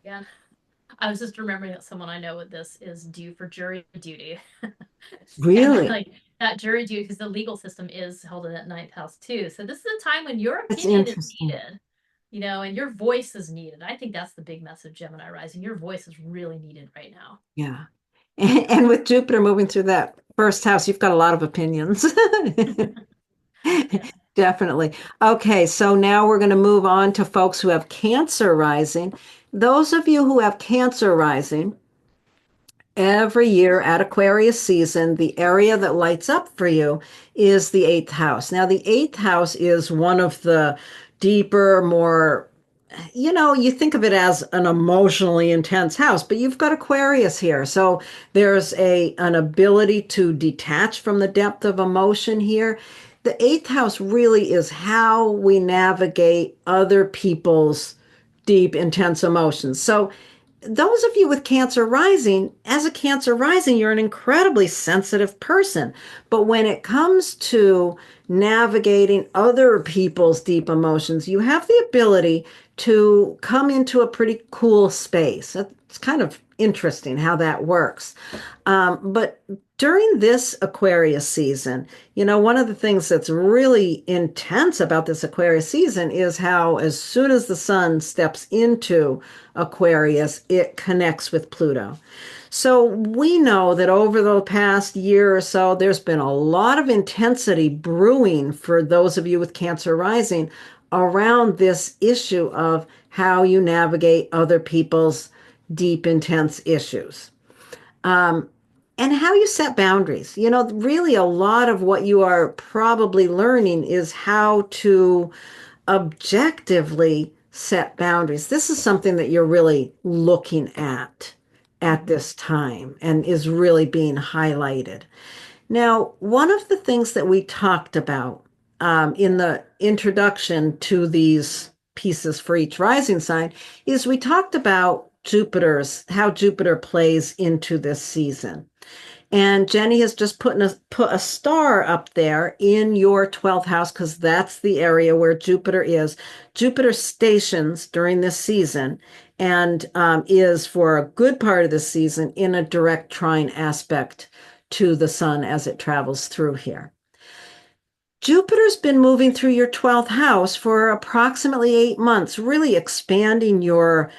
Yeah. I was just remembering that someone I know with this is due for jury duty. And Really? like that jury duty, because the legal system is held in that ninth house too. So this is a time when your That's opinion is interesting. needed, and your voice is needed. I think that's the big message, Gemini rising. Your voice is really needed right now. Yeah. And with Jupiter moving through that first house, you've got a lot of opinions. Yeah. Definitely. Okay, so now we're going to move on to folks who have Cancer rising. Those of you who have Cancer rising, every year at Aquarius season, the area that lights up for you is the eighth house. Now, the eighth house is one of the deeper, more, you think of it as an emotionally intense house, but you've got Aquarius here. So there's an ability to detach from the depth of emotion here. The eighth house really is how we navigate other people's deep, intense emotions. So those of you with Cancer rising, as a Cancer rising, you're an incredibly sensitive person. But when it comes to navigating other people's deep emotions, you have the ability to come into a pretty cool space. It's kind of interesting how that works. But during this Aquarius season, one of the things that's really intense about this Aquarius season is how, as soon as the sun steps into Aquarius, it connects with Pluto. So we know that over the past year or so, there's been a lot of intensity brewing for those of you with Cancer rising around this issue of how you navigate other people's deep, intense issues. Um, and how you set boundaries. Really a lot of what you are probably learning is how to objectively set boundaries. This is something that you're really looking at Mhm. this time and is really being highlighted. Now, one of the things that we talked about in the introduction to these pieces for each rising sign is we talked about how Jupiter plays into this season. And Jenny has just put a star up there in your 12th house because that's the area where Jupiter is. Jupiter stations during this season and is for a good part of the season in a direct trine aspect to the sun as it travels through here. Jupiter's been moving through your 12th house for approximately 8 months, really expanding your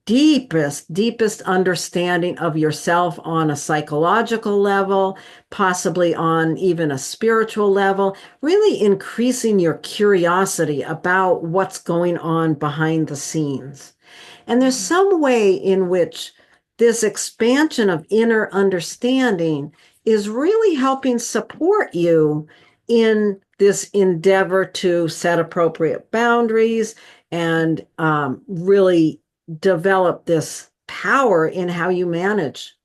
deepest understanding of yourself on a psychological level, possibly on even a spiritual level, really increasing your curiosity about what's going on behind the scenes. And there's Mhm. some way in which this expansion of inner understanding is really helping support you in this endeavor to set appropriate boundaries and really develop this power in how you manage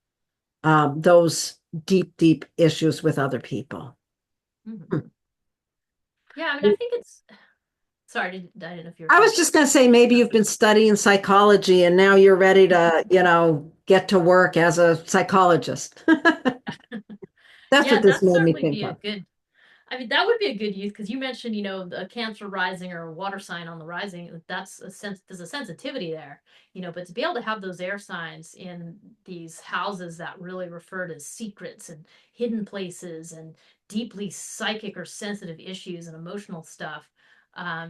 those deep issues with other people. Mhm. Yeah, I mean, I think it's. Sorry, I didn't know if you were I was finished. just going to say, maybe you've been studying psychology and now you're ready to, get to work as a psychologist. That's what Yeah, this that's made me certainly think be a of. good. I mean, that would be a good use because you mentioned, a Cancer rising or a water sign on the rising. That's a sense. There's a sensitivity there, But to be able to have those air signs in these houses that really refer to secrets and hidden places and deeply psychic or sensitive issues and emotional stuff,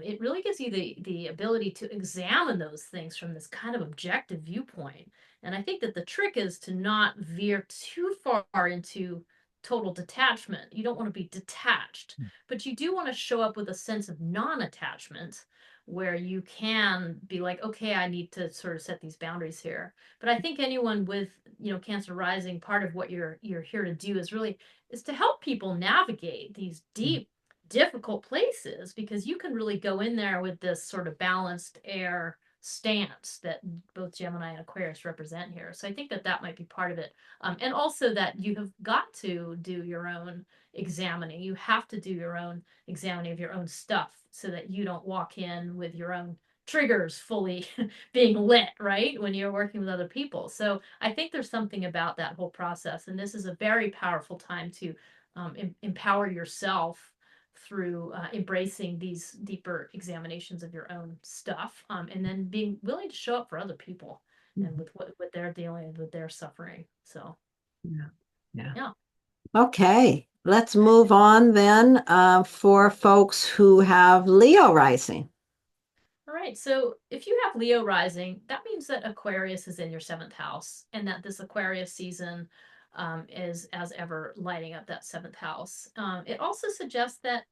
it really gives you the ability to examine those things from this kind of objective viewpoint. And I think that the trick is to not veer too far into total detachment. You don't want to be detached, but you do want to show up with a sense of non-attachment where you can be like, okay, I need to sort of set these boundaries here. But I think anyone with, Cancer rising, part of what you're here to do is to help people navigate these deep difficult places, because you can really go in there with this sort of balanced air stance that both Gemini and Aquarius represent here. So I think that that might be part of it. And also that you have got to do your own examining. You have to do your own examining of your own stuff so that you don't walk in with your own triggers fully being lit, right? When you're working with other people. So I think there's something about that whole process. And this is a very powerful time to empower yourself through embracing these deeper examinations of your own stuff, and then being willing to show up for other people and with what they're dealing with their suffering. So Yeah. Yeah. yeah. Okay, let's move on then for folks who have Leo rising. All right. So if you have Leo rising, that means that Aquarius is in your seventh house, and that this Aquarius season is, as ever, lighting up that seventh house. It also suggests that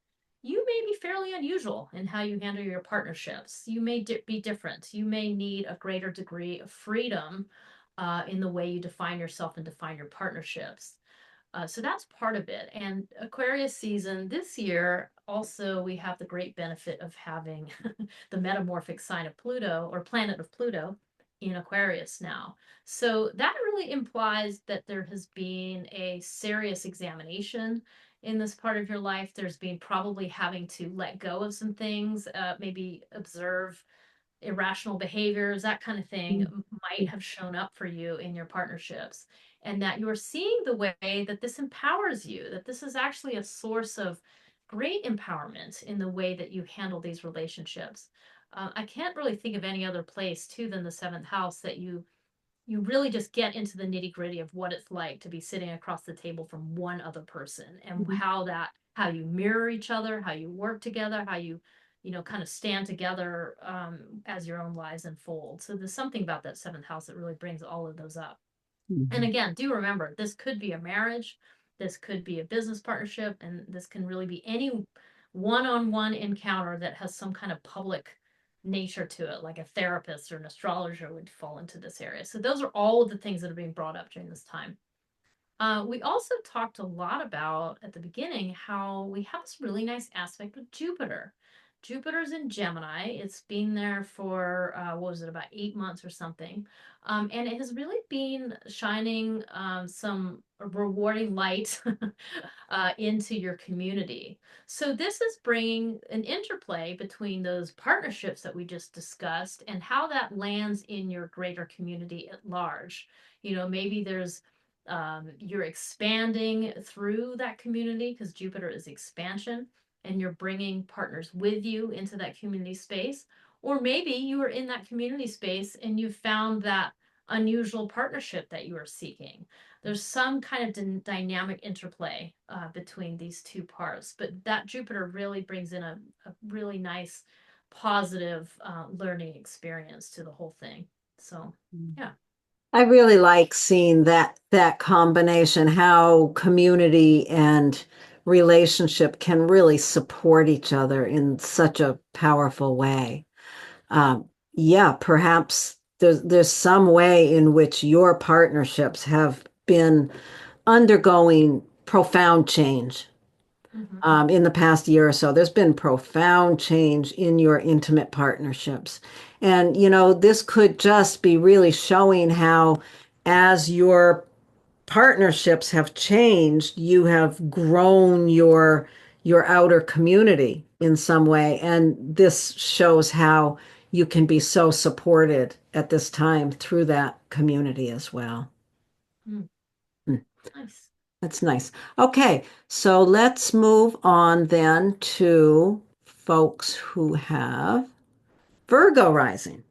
you may be fairly unusual in how you handle your partnerships. You may be different. You may need a greater degree of freedom in the way you define yourself and define your partnerships. So that's part of it. And Aquarius season this year, also, we have the great benefit of having the metamorphic sign of Pluto, or planet of Pluto, in Aquarius now. So that really implies that there has been a serious examination in this part of your life. There's been probably having to let go of some things, maybe observe irrational behaviors, that kind of thing might have shown up for you in your partnerships. And that you're seeing the way that this empowers you, that this is actually a source of great empowerment in the way that you handle these relationships. I can't really think of any other place too than the seventh house that you really just get into the nitty gritty of what it's like to be sitting across the table from one other person, and how you mirror each other, how you work together, how you kind of stand together as your own lives unfold. So there's something about that seventh house that really brings all of those up. And again, do remember, this could be a marriage, this could be a business partnership, and this can really be any one-on-one encounter that has some kind of public nature to it, like a therapist or an astrologer would fall into this area. So those are all of the things that are being brought up during this time. We also talked a lot about at the beginning how we have this really nice aspect with Jupiter. Jupiter's in Gemini. It's been there for, what was it, about 8 months or something. And it has really been shining some rewarding light into your community. So this is bringing an interplay between those partnerships that we just discussed and how that lands in your greater community at large. Maybe you're expanding through that community because Jupiter is expansion, and you're bringing partners with you into that community space. Or maybe you are in that community space and you found that unusual partnership that you are seeking. There's some kind of dynamic interplay between these two parts, but that Jupiter really brings in a really nice, positive learning experience to the whole thing. So, yeah. I really like seeing that combination, how community and relationship can really support each other in such a powerful way. Yeah, perhaps there's some way in which your partnerships have been undergoing profound change. In the past year or so. There's been profound change in your intimate partnerships. And, this could just be really showing how, as your partnerships have changed, you have grown your outer community in some way. And this shows how you can be so supported at this time through that community as well. Mm, Hmm. nice. That's nice. Okay, so let's move on then to folks who have Virgo rising.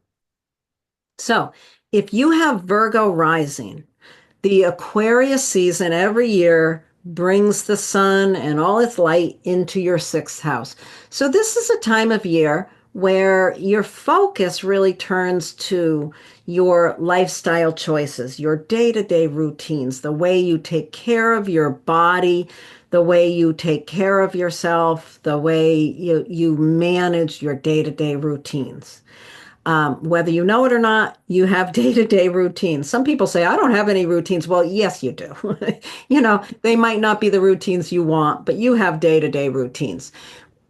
So, if you have Virgo rising, the Aquarius season every year brings the sun and all its light into your sixth house. So, this is a time of year where your focus really turns to your lifestyle choices, your day to day routines, the way you take care of your body, the way you take care of yourself, the way you manage your day to day routines. Whether you know it or not, you have day-to-day routines. Some people say, I don't have any routines. Well, yes, you do. They might not be the routines you want, but you have day-to-day routines.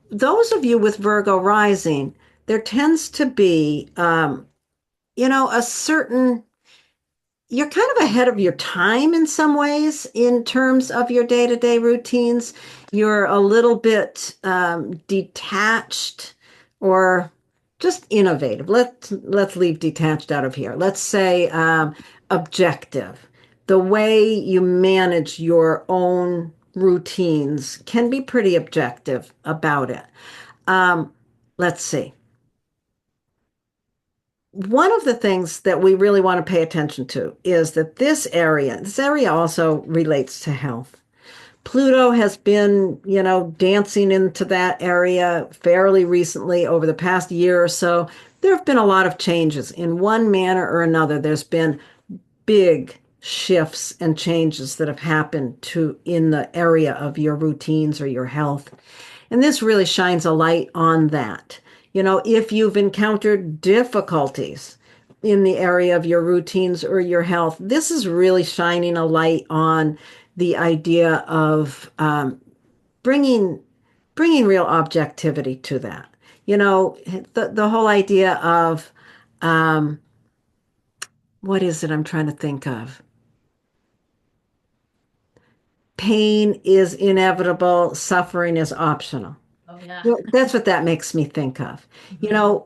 Those of you with Virgo rising, there tends to be, a certain you're kind of ahead of your time in some ways in terms of your day-to-day routines. You're a little bit detached or just innovative. Let's leave detached out of here. Let's say objective. The way you manage your own routines can be pretty objective about it. Um, let's see. One of the things that we really want to pay attention to is that this area also relates to health. Pluto has been, dancing into that area fairly recently over the past year or so. There have been a lot of changes in one manner or another. There's been big shifts and changes that have happened to in the area of your routines or your health. And this really shines a light on that. If you've encountered difficulties in the area of your routines or your health, this is really shining a light on the idea of bringing bringing real objectivity to that. The whole idea of um, what is it I'm trying to think of? Pain is inevitable, suffering is optional. Oh yeah. Well, that's what that makes me think of. Mhm.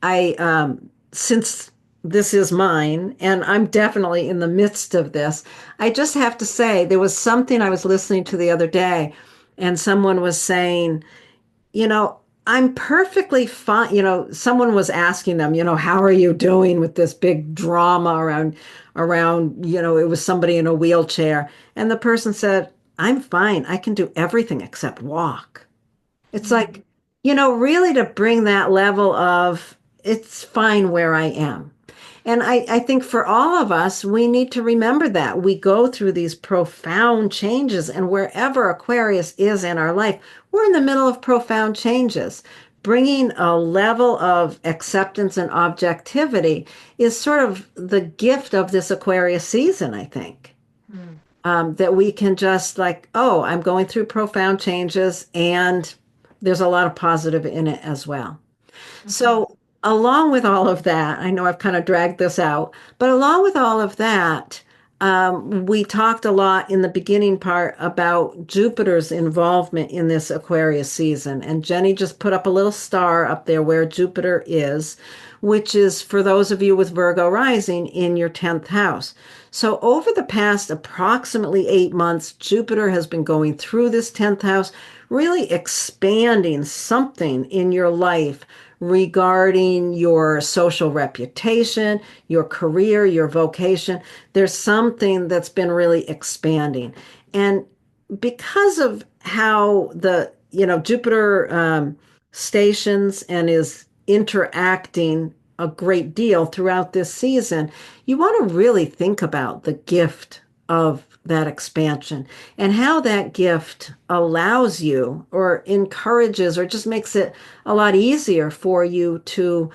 And since this is mine, and I'm definitely in the midst of this, I just have to say there was something I was listening to the other day, and someone was saying, you know, I'm perfectly fine. Someone was asking them, how are you doing with this big drama around, it was somebody in a wheelchair. And the person said, I'm fine. I can do everything except walk. It's Mhm. like, really to bring that level of it's fine where I am. And I think for all of us, we need to remember that we go through these profound changes, and wherever Aquarius is in our life, we're in the middle of profound changes. Bringing a level of acceptance and objectivity is sort of the gift of this Aquarius season, I think. Mm. That we can just like, oh, I'm going through profound changes, and there's a lot of positive in it as well. Mhm. So, along with all of that, I know I've kind of dragged this out, but along with all of that, we talked a lot in the beginning part about Jupiter's involvement in this Aquarius season. And Jenny just put up a little star up there where Jupiter is, which is for those of you with Virgo rising in your 10th house. So, over the past approximately 8 months, Jupiter has been going through this 10th house, really expanding something in your life regarding your social reputation, your career, your vocation. There's something that's been really expanding. And because of how Jupiter stations and is interacting a great deal throughout this season, you want to really think about the gift of that expansion and how that gift allows you or encourages or just makes it a lot easier for you to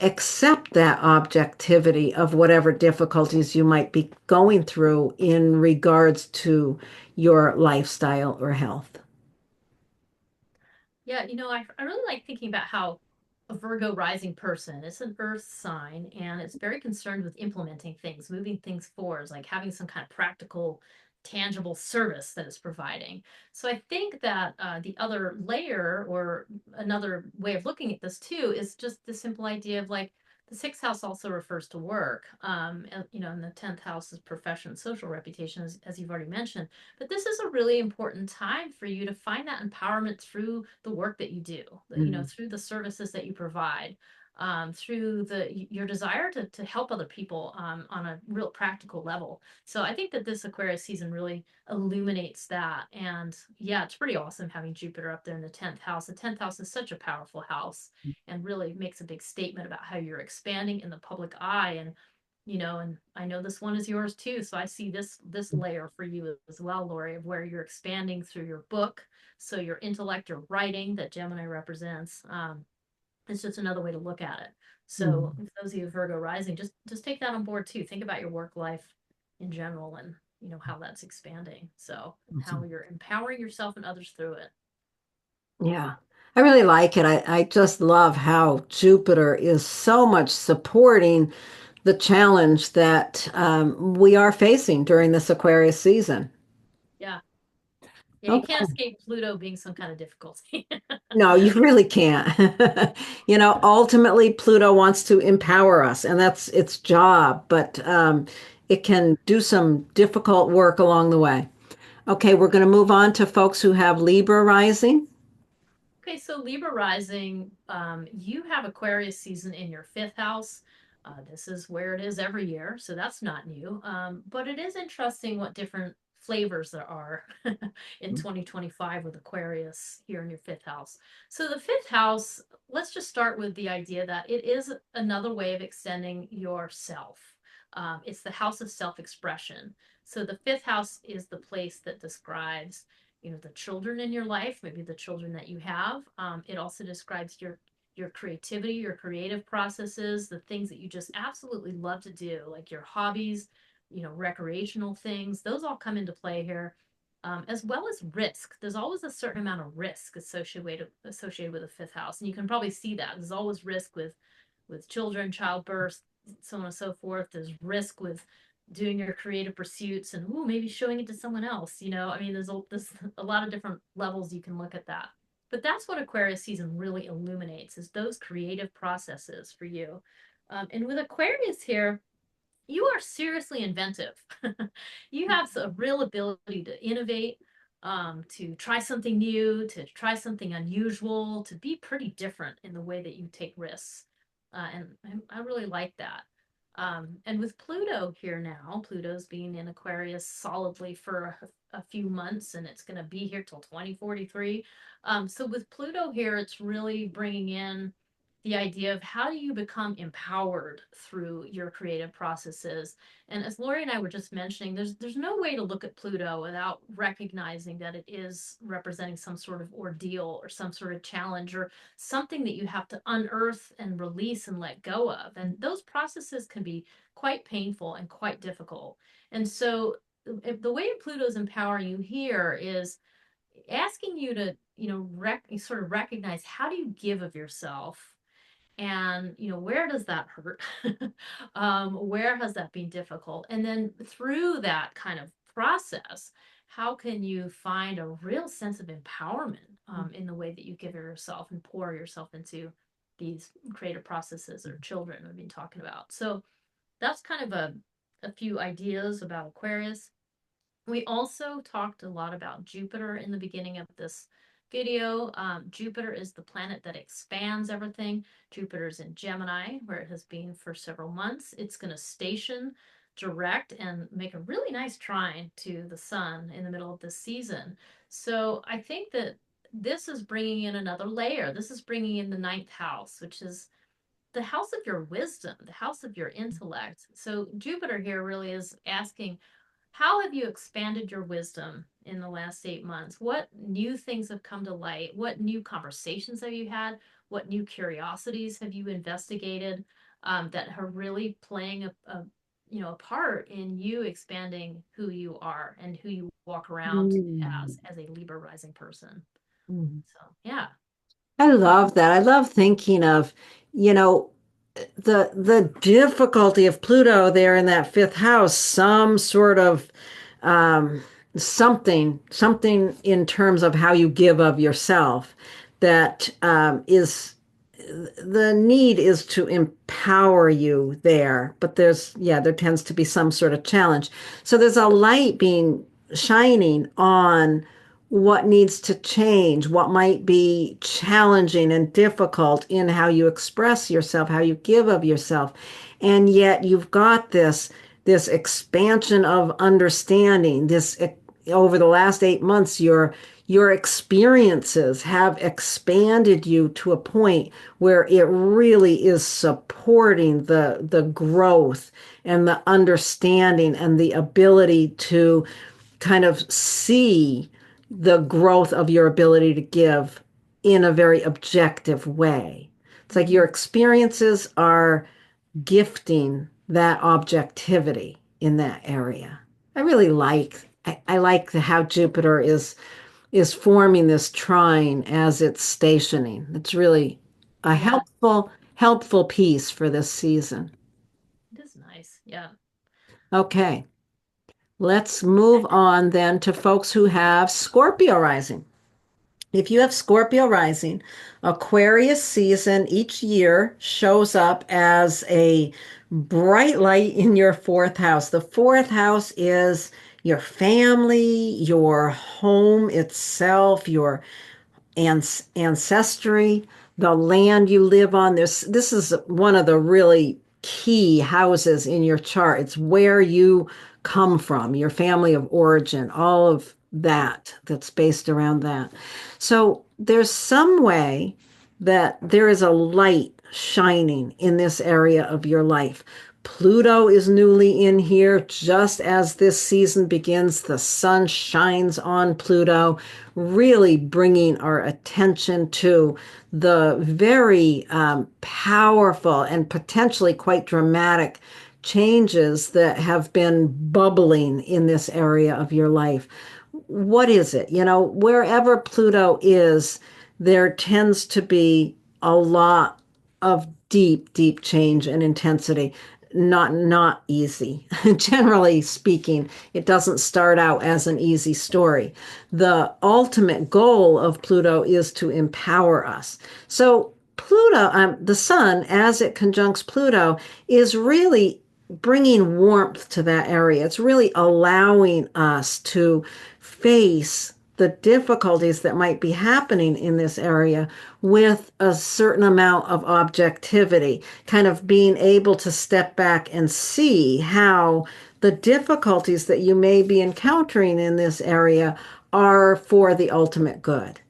accept that objectivity of whatever difficulties you might be going through in regards to your lifestyle or health. Yeah, I really like thinking about how a Virgo rising person, it's an earth sign and it's very concerned with implementing things, moving things forward, like having some kind of practical, tangible service that it's providing. So I think that the other layer or another way of looking at this too is just the simple idea of like the sixth house also refers to work, and the 10th house is profession, social reputation, as you've already mentioned. But this is a really important time for you to find that empowerment through the work that you do, Mm. through the services that you provide, through your desire to help other people on a real practical level. So I think that this Aquarius season really illuminates that. And yeah, it's pretty awesome having Jupiter up there in the 10th house. The 10th house is such a powerful house and really makes a big statement about how you're expanding in the public eye. And I know this one is yours too. So I see this layer for you as well, Laurie, of where you're expanding through your book. So your intellect, your writing that Gemini represents. It's just another way to look at it. So Mhm. for those of you Virgo rising, just take that on board too. Think about your work life in general and how that's expanding. So how Awesome. you're empowering yourself and others through it. Yeah, I really like it. I just love how Jupiter is so much supporting the challenge that we are facing during this Aquarius season. Yeah. Yeah, you can't Okay. escape Pluto being some kind of difficulty. No, you really can't. Ultimately, Pluto wants to empower us, and that's its job, but it can do some difficult work along the way. Okay, we're going to move on to folks who have Libra rising. Okay, so Libra rising, you have Aquarius season in your fifth house. This is where it is every year, so that's not new. But it is interesting what different flavors there are in 2025 with Aquarius here in your fifth house. So the fifth house, let's just start with the idea that it is another way of extending yourself. It's the house of self-expression. So the fifth house is the place that describes the children in your life, maybe the children that you have. It also describes your creativity, your creative processes, the things that you just absolutely love to do, like your hobbies, recreational things. Those all come into play here, as well as risk. There's always a certain amount of risk associated with the fifth house, and you can probably see that. There's always risk with children, childbirth, so on and so forth. There's risk with doing your creative pursuits and maybe showing it to someone else. I mean, there's a lot of different levels you can look at that. But that's what Aquarius season really illuminates is those creative processes for you. And with Aquarius here, you are seriously inventive. You have a real ability to innovate, to try something new, to try something unusual, to be pretty different in the way that you take risks. And I really like that. And with Pluto here now, Pluto's being in Aquarius solidly for a few months, and it's going to be here till 2043. So with Pluto here, it's really bringing in the idea of how do you become empowered through your creative processes. And as Laurie and I were just mentioning, there's no way to look at Pluto without recognizing that it is representing some sort of ordeal or some sort of challenge or something that you have to unearth and release and let go of. And those processes can be quite painful and quite difficult. And so the way Pluto's empowering you here is asking you to, sort of recognize how do you give of yourself and where does that hurt. Where has that been difficult, and then through that kind of process, how can you find a real sense of empowerment in the way that you give yourself and pour yourself into these creative processes or children we've been talking about. So that's kind of a few ideas about Aquarius. We also talked a lot about Jupiter in the beginning of this video. Jupiter is the planet that expands everything. Jupiter's in Gemini, where it has been for several months. It's going to station direct and make a really nice trine to the sun in the middle of this season. So I think that this is bringing in another layer. This is bringing in the ninth house, which is the house of your wisdom, the house of your intellect. So Jupiter here really is asking, how have you expanded your wisdom in the last 8 months? What new things have come to light? What new conversations have you had? What new curiosities have you investigated that are really playing a part in you expanding who you are and who you walk around Mm. as a Libra rising person? Mm. So yeah. I love that. I love thinking of, you know, the difficulty of Pluto there in that fifth house, some sort of um, something in terms of how you give of yourself that is the need is to empower you there, but there tends to be some sort of challenge. So there's a light being shining on what needs to change, what might be challenging and difficult in how you express yourself, how you give of yourself. And yet you've got this expansion of understanding, this over the last 8 months, your experiences have expanded you to a point where it really is supporting the growth and the understanding and the ability to kind of see the growth of your ability to give in a very objective way. It's like your experiences are gifting that objectivity in that area. I like how Jupiter is forming this trine as it's stationing. It's really a Yeah, helpful piece for this season. it is nice. Yeah. Okay, let's move on then to folks who have Scorpio rising. If you have Scorpio rising, Aquarius season each year shows up as a bright light in your fourth house. The fourth house is your family, your home itself, your ancestry, the land you live on. This is one of the really key houses in your chart. It's where you come from, your family of origin, all of that's based around that. So there's some way that there is a light shining in this area of your life. Pluto is newly in here just as this season begins. The sun shines on Pluto, really bringing our attention to the very powerful and potentially quite dramatic changes that have been bubbling in this area of your life. What is it? Wherever Pluto is, there tends to be a lot of deep change and intensity. Not easy. Generally speaking, it doesn't start out as an easy story. The ultimate goal of Pluto is to empower us. So Pluto, the sun, as it conjuncts Pluto, is really bringing warmth to that area. It's really allowing us to face the difficulties that might be happening in this area with a certain amount of objectivity, kind of being able to step back and see how the difficulties that you may be encountering in this area are for the ultimate good.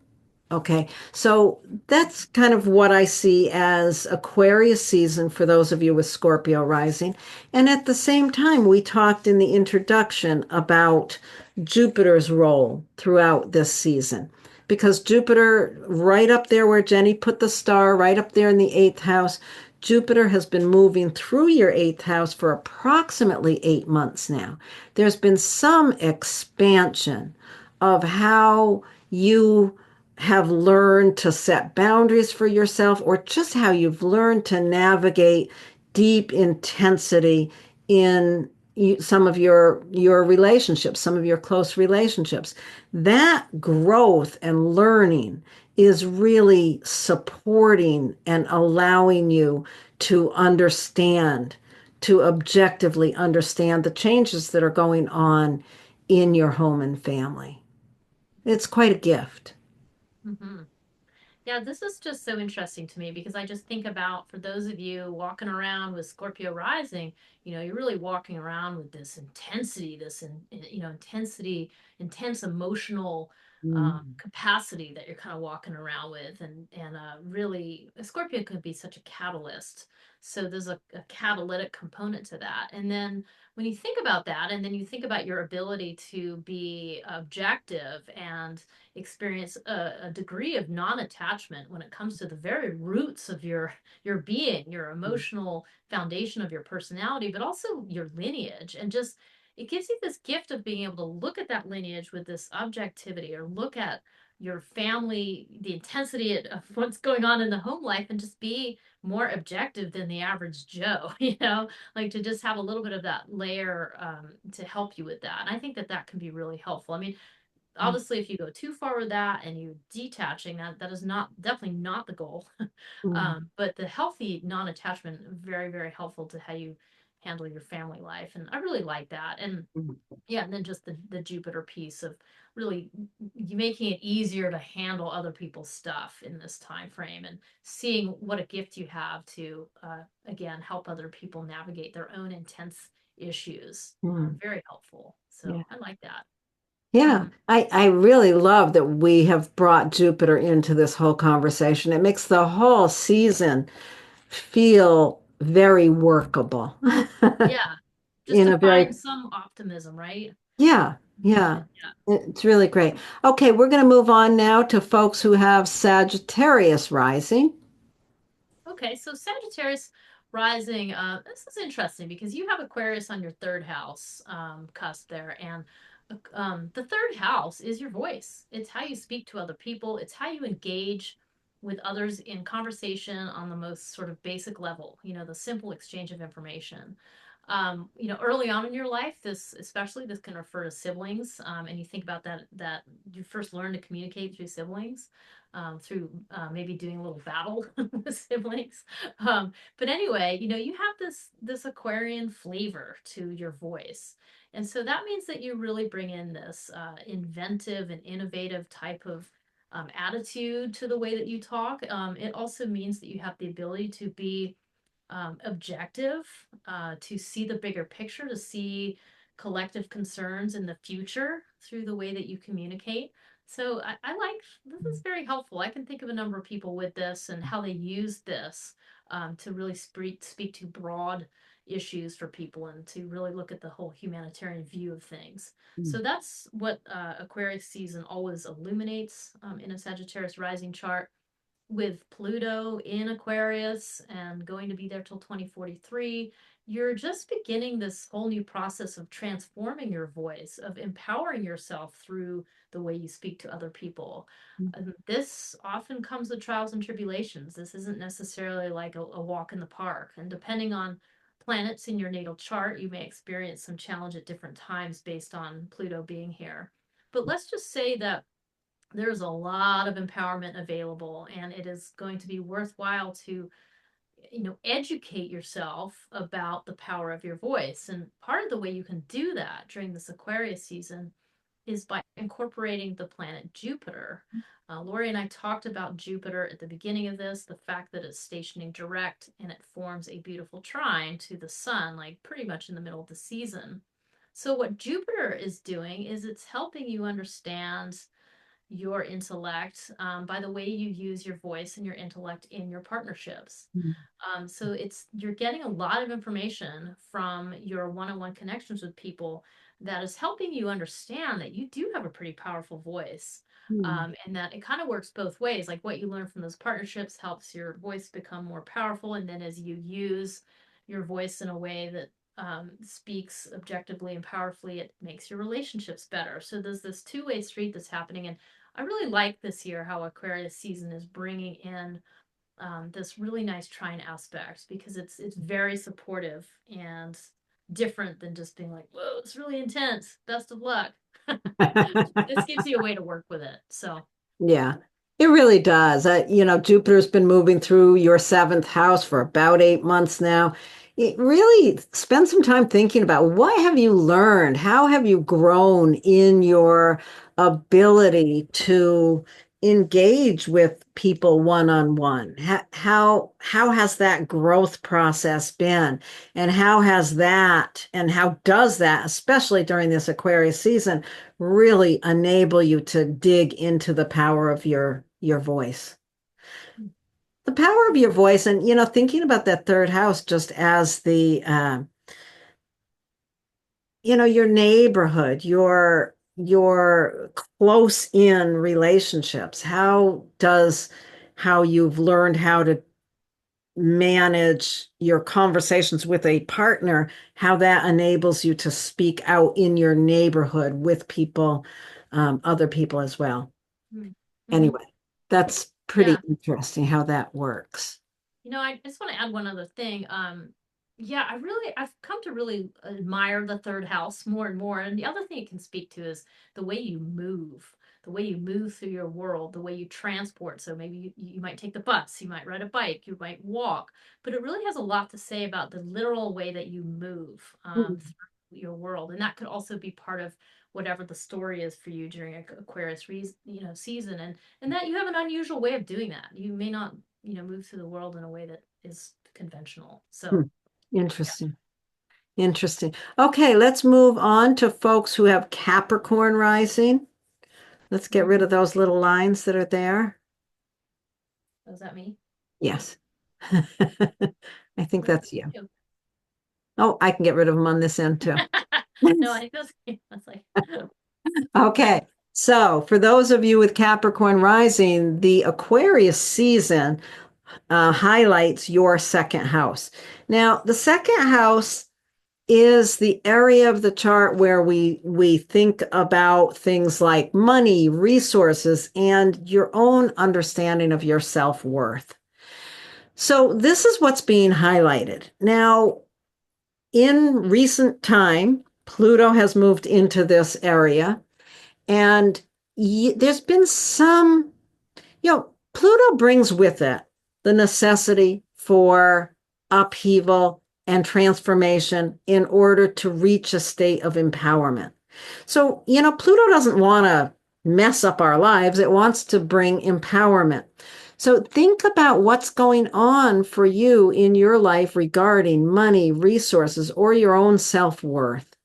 Okay, so that's kind of what I see as Aquarius season for those of you with Scorpio rising. And at the same time, we talked in the introduction about Jupiter's role throughout this season. Because Jupiter, right up there where Jenny put the star, right up there in the eighth house, Jupiter has been moving through your eighth house for approximately 8 months now. There's been some expansion of how you have learned to set boundaries for yourself, or just how you've learned to navigate deep intensity in some of your relationships, some of your close relationships. That growth and learning is really supporting and allowing you to understand, to objectively understand the changes that are going on in your home and family. It's quite a gift. Hmm. Yeah, this is just so interesting to me because I just think about for those of you walking around with Scorpio rising, you're really walking around with this intensity, intensity, intense emotional Mm. capacity that you're kind of walking around with, and really, Scorpio could be such a catalyst. So there's a catalytic component to that, and then when you think about that, and then you think about your ability to be objective and experience a degree of non-attachment when it comes to the very roots of your being, your emotional foundation of your personality, but also your lineage. And just it gives you this gift of being able to look at that lineage with this objectivity, or look at your family, the intensity of what's going on in the home life, and just be more objective than the average Joe, like to just have a little bit of that layer to help you with that. And I think that that can be really helpful. I mean, obviously if you go too far with that and you detaching, that is not, definitely not the goal. Mm. But the healthy non-attachment, very very helpful to how you handle your family life, and I really like that. And yeah, and then just the Jupiter piece of really making it easier to handle other people's stuff in this time frame, and seeing what a gift you have to again help other people navigate their own intense issues. Mm. Very helpful, Yeah. so I like that. Yeah. Hmm. I really love that we have brought Jupiter into this whole conversation. It makes the whole season feel very workable Yeah, just in to a very, find some optimism, right? yeah, In yeah. it. Yeah. It's really great. Okay, we're going to move on now to folks who have Sagittarius rising. Okay, so Sagittarius rising, this is interesting because you have Aquarius on your third house cusp there, and the third house is your voice. It's how you speak to other people. It's how you engage with others in conversation on the most sort of basic level, the simple exchange of information. Early on in your life, this can refer to siblings, and you think about that you first learn to communicate through siblings, through maybe doing a little battle with siblings. But anyway, you have this Aquarian flavor to your voice. And so that means that you really bring in this inventive and innovative type of attitude to the way that you talk. It also means that you have the ability to be objective, to see the bigger picture, to see collective concerns in the future through the way that you communicate. So I like this is very helpful. I can think of a number of people with this and how they use this to really speak to broad issues for people and to really look at the whole humanitarian view of things. So that's what Aquarius season always illuminates in a Sagittarius rising chart, with Pluto in Aquarius and going to be there till 2043. You're just beginning this whole new process of transforming your voice, of empowering yourself through the way you speak to other people. And this often comes with trials and tribulations. This isn't necessarily like a walk in the park. And depending on planets in your natal chart, you may experience some challenge at different times based on Pluto being here. But let's just say that there's a lot of empowerment available, and it is going to be worthwhile to educate yourself about the power of your voice. And part of the way you can do that during this Aquarius season is by incorporating the planet Jupiter. Laurie and I talked about Jupiter at the beginning of this, the fact that it's stationing direct and it forms a beautiful trine to the sun, like pretty much in the middle of the season. So what Jupiter is doing is it's helping you understand your intellect by the way you use your voice and your intellect in your partnerships. So you're getting a lot of information from your one-on-one connections with people that is helping you understand that you do have a pretty powerful voice, and that it kind of works both ways. Like what you learn from those partnerships helps your voice become more powerful, and then as you use your voice in a way that speaks objectively and powerfully, it makes your relationships better. So there's this two-way street that's happening, and I really like this year how Aquarius season is bringing in this really nice trine aspect, because it's very supportive and different than just being like, whoa, it's really intense. Best of luck. This gives you a way to work with it. So Yeah, it really does. Jupiter's been moving through your seventh house for about 8 months now. It really spend some time thinking about what have you learned? How have you grown in your ability to engage with people one-on-one? How has that growth process been? And how does that, especially during this Aquarius season, really enable you to dig into the power of your voice? The power of your voice, and thinking about that third house just as the your neighborhood, your close in relationships. How you've learned how to manage your conversations with a partner, how that enables you to speak out in your neighborhood with people, other people as well. mm-hmm. Anyway, that's pretty Yeah. interesting how that works. I just want to add one other thing. Yeah, I've come to really admire the third house more and more. And the other thing it can speak to is the way you move, the way you move through your world, the way you transport. So maybe you might take the bus, you might ride a bike, you might walk, but it really has a lot to say about the literal way that you move through your world. And that could also be part of whatever the story is for you during Aquarius season, and that you have an unusual way of doing that. You may not move through the world in a way that is conventional. Hmm. So yeah. Interesting. Interesting. Okay, let's move on to folks who have Capricorn rising. Let's get rid of those little lines that are there. Does that mean? Yes. I think What does that's you. it Oh, I can get rid of them on this end do? too. No, I think that's like Okay. So for those of you with Capricorn rising, the Aquarius season highlights your second house. Now, the second house is the area of the chart where we think about things like money, resources, and your own understanding of your self-worth. So this is what's being highlighted. Now, in recent time, Pluto has moved into this area, and there's been some, Pluto brings with it the necessity for upheaval and transformation in order to reach a state of empowerment. So, Pluto doesn't want to mess up our lives, it wants to bring empowerment. So, think about what's going on for you in your life regarding money, resources, or your own self worth.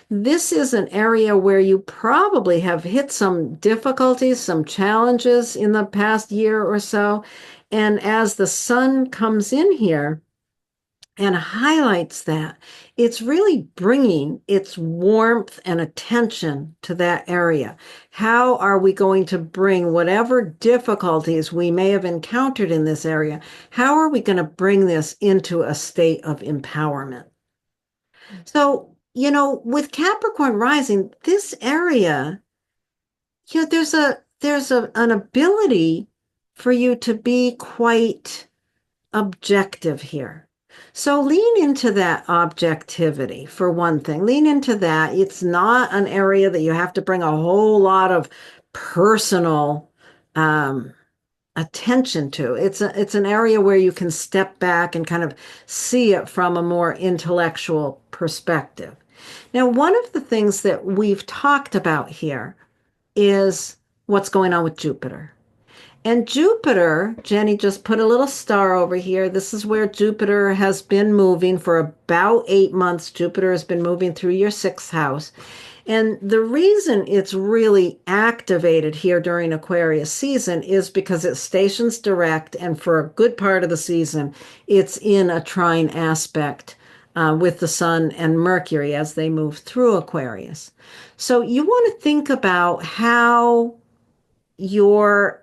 This is an area where you probably have hit some difficulties, some challenges in the past year or so. And as the sun comes in here and highlights that, it's really bringing its warmth and attention to that area. How are we going to bring whatever difficulties we may have encountered in this area? How are we going to bring this into a state of empowerment? So, with Capricorn rising, this area, there's an ability for you to be quite objective here. So lean into that objectivity for one thing. Lean into that. It's not an area that you have to bring a whole lot of personal um, attention to. It's an area where you can step back and kind of see it from a more intellectual perspective. Now, one of the things that we've talked about here is what's going on with Jupiter. And Jupiter, Jenny just put a little star over here. This is where Jupiter has been moving for about 8 months. Jupiter has been moving through your sixth house. And the reason it's really activated here during Aquarius season is because it stations direct, and for a good part of the season, it's in a trine aspect with the Sun and Mercury as they move through Aquarius. So you want to think about how your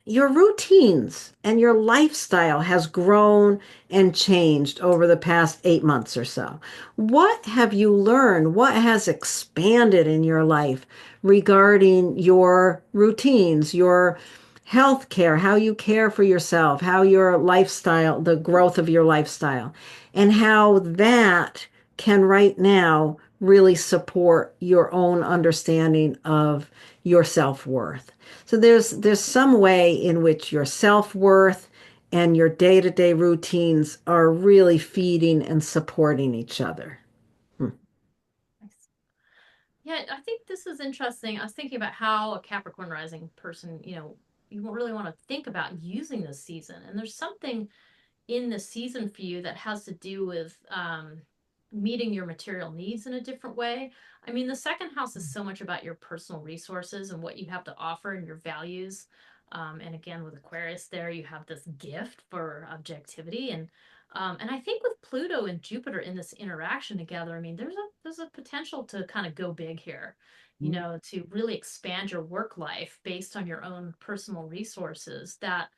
your routines and your lifestyle has grown and changed over the past 8 months or so. What have you learned? What has expanded in your life regarding your routines, your health care, how you care for yourself, how your lifestyle, the growth of your lifestyle, and how that can right now really support your own understanding of your self-worth. So there's some way in which your self-worth and your day-to-day routines are really feeding and supporting each other. Hmm. Nice. Yeah, I think this is interesting. I was thinking about how a Capricorn rising person, you really want to think about using this season. And there's something in the season for you that has to do with meeting your material needs in a different way. I mean, the second house is so much about your personal resources and what you have to offer and your values. And again, with Aquarius, there you have this gift for objectivity, and I think with Pluto and Jupiter in this interaction together, I mean, there's a potential to kind of go big here, to really expand your work life based on your own personal resources that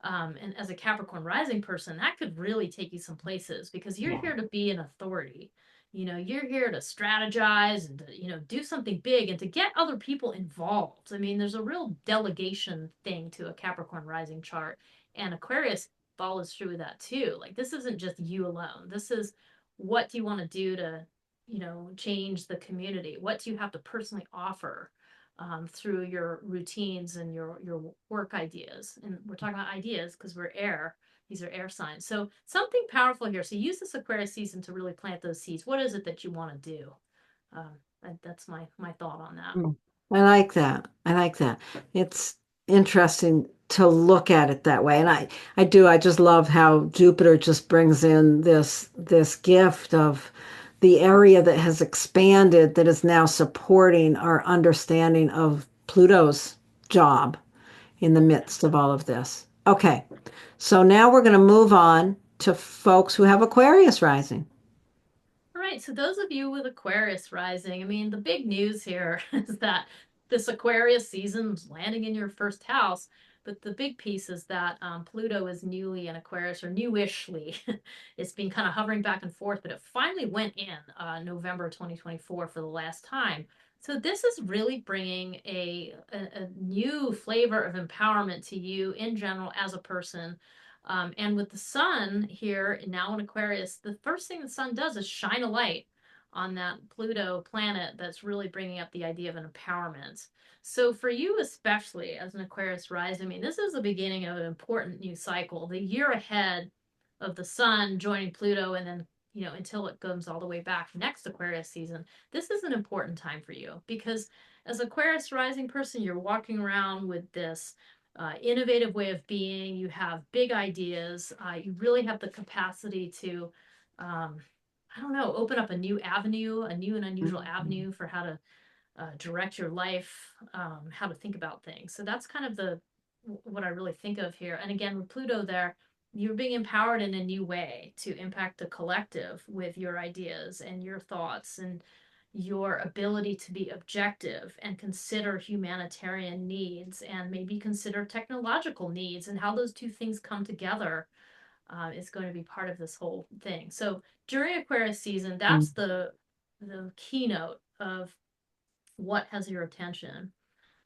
and as a Capricorn rising person, that could really take you some places because you're Yeah. here to be an authority. You're here to strategize and to, do something big and to get other people involved. I mean, there's a real delegation thing to a Capricorn rising chart, and Aquarius follows through with that too. Like, this isn't just you alone. This is what do you want to do to, change the community? What do you have to personally offer? Through your routines and your work ideas. And we're talking about ideas because we're air. These are air signs. So something powerful here. So use this Aquarius season to really plant those seeds. What is it that you want to do? Um, that's my thought on that. Mm. I like that. I like that. It's interesting to look at it that way. And I do. I just love how Jupiter just brings in this gift of the area that has expanded that is now supporting our understanding of Pluto's job in the midst of all of this. Okay. So now we're going to move on to folks who have Aquarius rising. All right, so those of you with Aquarius rising, I mean, the big news here is that this Aquarius season is landing in your first house. But the big piece is that Pluto is newly in Aquarius, or newishly. It's been kind of hovering back and forth, but it finally went in November 2024 for the last time. So this is really bringing a new flavor of empowerment to you in general as a person. And with the sun here now in Aquarius, the first thing the sun does is shine a light on that Pluto planet that's really bringing up the idea of an empowerment. So for you, especially as an Aquarius rising, I mean, this is the beginning of an important new cycle. The year ahead of the sun joining Pluto, and then, until it comes all the way back next Aquarius season, this is an important time for you because as Aquarius rising person, you're walking around with this innovative way of being. You have big ideas. You really have the capacity to, I don't know, open up a new avenue, a new and unusual avenue for how to direct your life, how to think about things. So that's kind of what I really think of here. And again, with Pluto there, you're being empowered in a new way to impact the collective with your ideas and your thoughts and your ability to be objective and consider humanitarian needs and maybe consider technological needs, and how those two things come together is going to be part of this whole thing. So during Aquarius season, that's the keynote of what has your attention.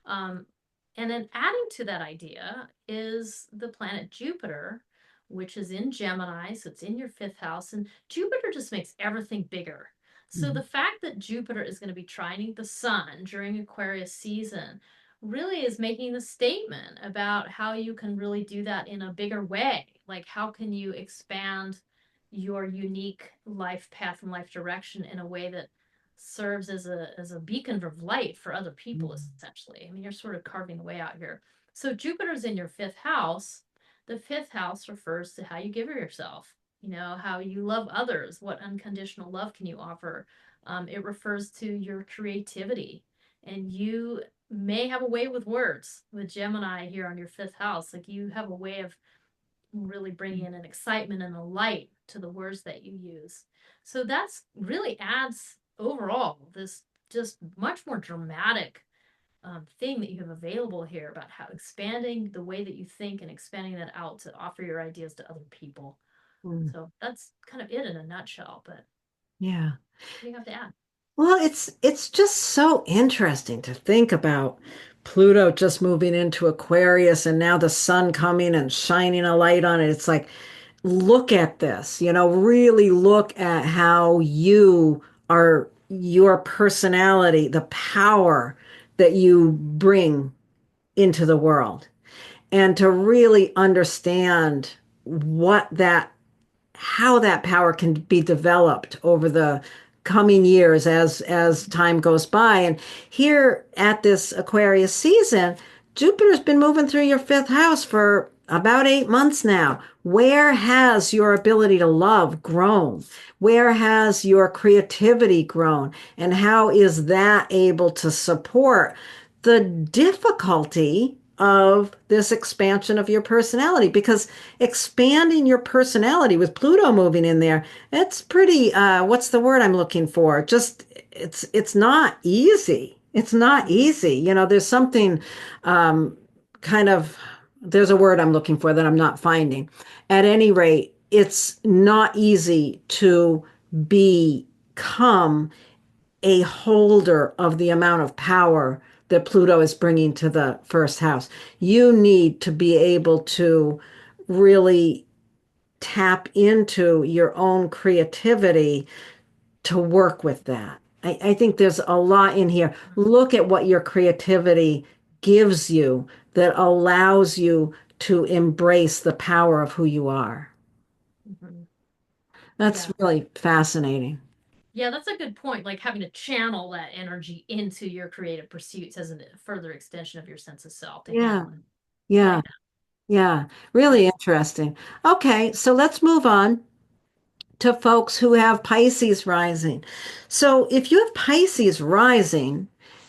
And then adding to that idea is the planet Jupiter, which is in Gemini, so it's in your fifth house, and Jupiter just makes everything bigger. So the fact that Jupiter is going to be trining the sun during Aquarius season really is making the statement about how you can really do that in a bigger way. Like, how can you expand your unique life path and life direction in a way that serves as a beacon of light for other people, essentially. I mean, you're sort of carving the way out here. So Jupiter's in your fifth house. The fifth house refers to how you give yourself, how you love others, what unconditional love can you offer. It refers to your creativity, and you may have a way with words with Gemini here on your fifth house. Like, you have a way of really bringing in an excitement and a light to the words that you use. So that's really adds overall this just much more dramatic thing that you have available here about how expanding the way that you think and expanding that out to offer your ideas to other people. So that's kind of it in a nutshell, but Yeah. what do you have to add? Well, it's just so interesting to think about Pluto just moving into Aquarius and now the sun coming and shining a light on it. It's like, look at this, really look at how you are, your personality, the power that you bring into the world, and to really understand what that how that power can be developed over the coming years as time goes by. And here at this Aquarius season, Jupiter's been moving through your fifth house for about 8 months now. Where has your ability to love grown? Where has your creativity grown? And how is that able to support the difficulty of this expansion of your personality? Because expanding your personality with Pluto moving in there, it's pretty, what's the word I'm looking for? Just, it's not easy. It's not easy. There's something kind of, there's a word I'm looking for that I'm not finding. At any rate, it's not easy to become a holder of the amount of power that Pluto is bringing to the first house. You need to be able to really tap into your own creativity to work with that. I think there's a lot in here. Look at what your creativity gives you that allows you to embrace the power of who you are. Mm-hmm. That's Yeah. really fascinating. Yeah, that's a good point. Like, having to channel that energy into your creative pursuits as a further extension of your sense of self to Yeah, handle it. I yeah, like that. yeah. Yeah. Really interesting. Okay, so let's move on to folks who have Pisces rising. So if you have Pisces rising,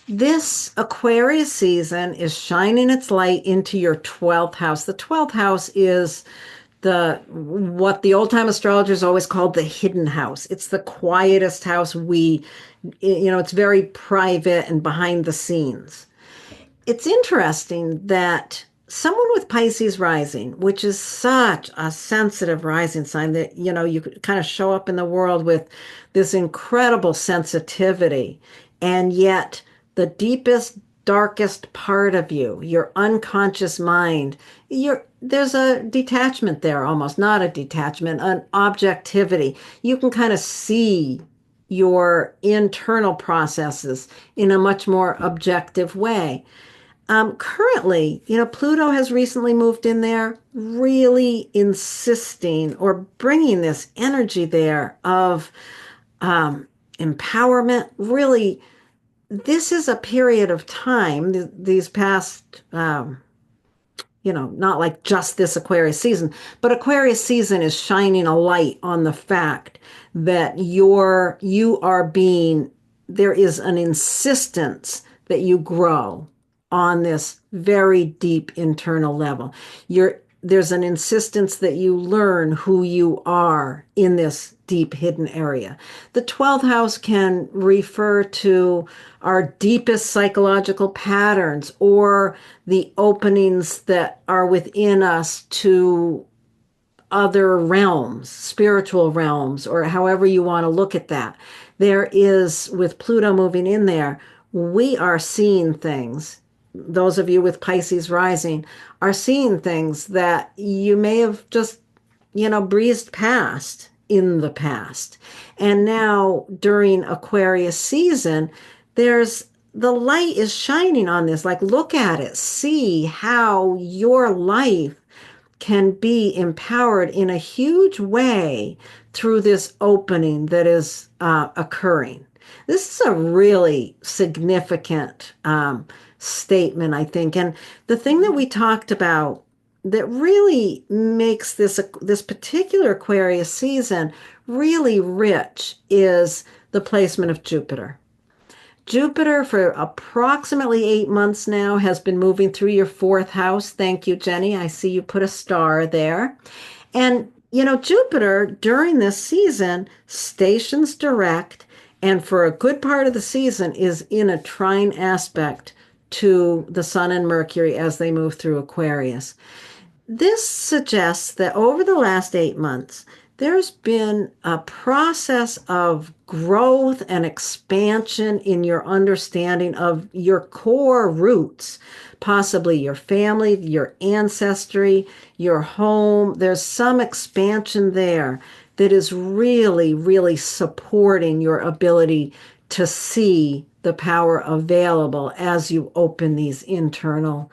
this Aquarius season is shining its light into your 12th house. The 12th house is the what the old time astrologers always called the hidden house. It's the quietest house. It's very private and behind the scenes. It's interesting that someone with Pisces rising, which is such a sensitive rising sign that, you could kind of show up in the world with this incredible sensitivity. And yet, the deepest, darkest part of you, your unconscious mind, there's a detachment there, almost not a detachment, an objectivity. You can kind of see your internal processes in a much more objective way. Currently, Pluto has recently moved in there, really insisting or bringing this energy there of empowerment. Really, this is a period of time, these past, not like just this Aquarius season, but Aquarius season is shining a light on the fact that you are being, there is an insistence that you grow on this very deep internal level. There's an insistence that you learn who you are in this deep hidden area. The 12th house can refer to our deepest psychological patterns or the openings that are within us to other realms, spiritual realms, or however you want to look at that. There is, with Pluto moving in there, we are seeing things. Those of you with Pisces rising are seeing things that you may have just, breezed past in the past. And now during Aquarius season, there's the light is shining on this. Like, look at it, see how your life can be empowered in a huge way through this opening that is occurring. This is a really significant statement, I think. And the thing that we talked about that really makes this particular Aquarius season really rich is the placement of Jupiter. Jupiter, for approximately 8 months now, has been moving through your fourth house. Thank you, Jenny. I see you put a star there. And, Jupiter during this season stations direct and for a good part of the season is in a trine aspect to the Sun and Mercury as they move through Aquarius. This suggests that over the last 8 months, there's been a process of growth and expansion in your understanding of your core roots, possibly your family, your ancestry, your home. There's some expansion there that is really, really supporting your ability to see the power available as you open these internal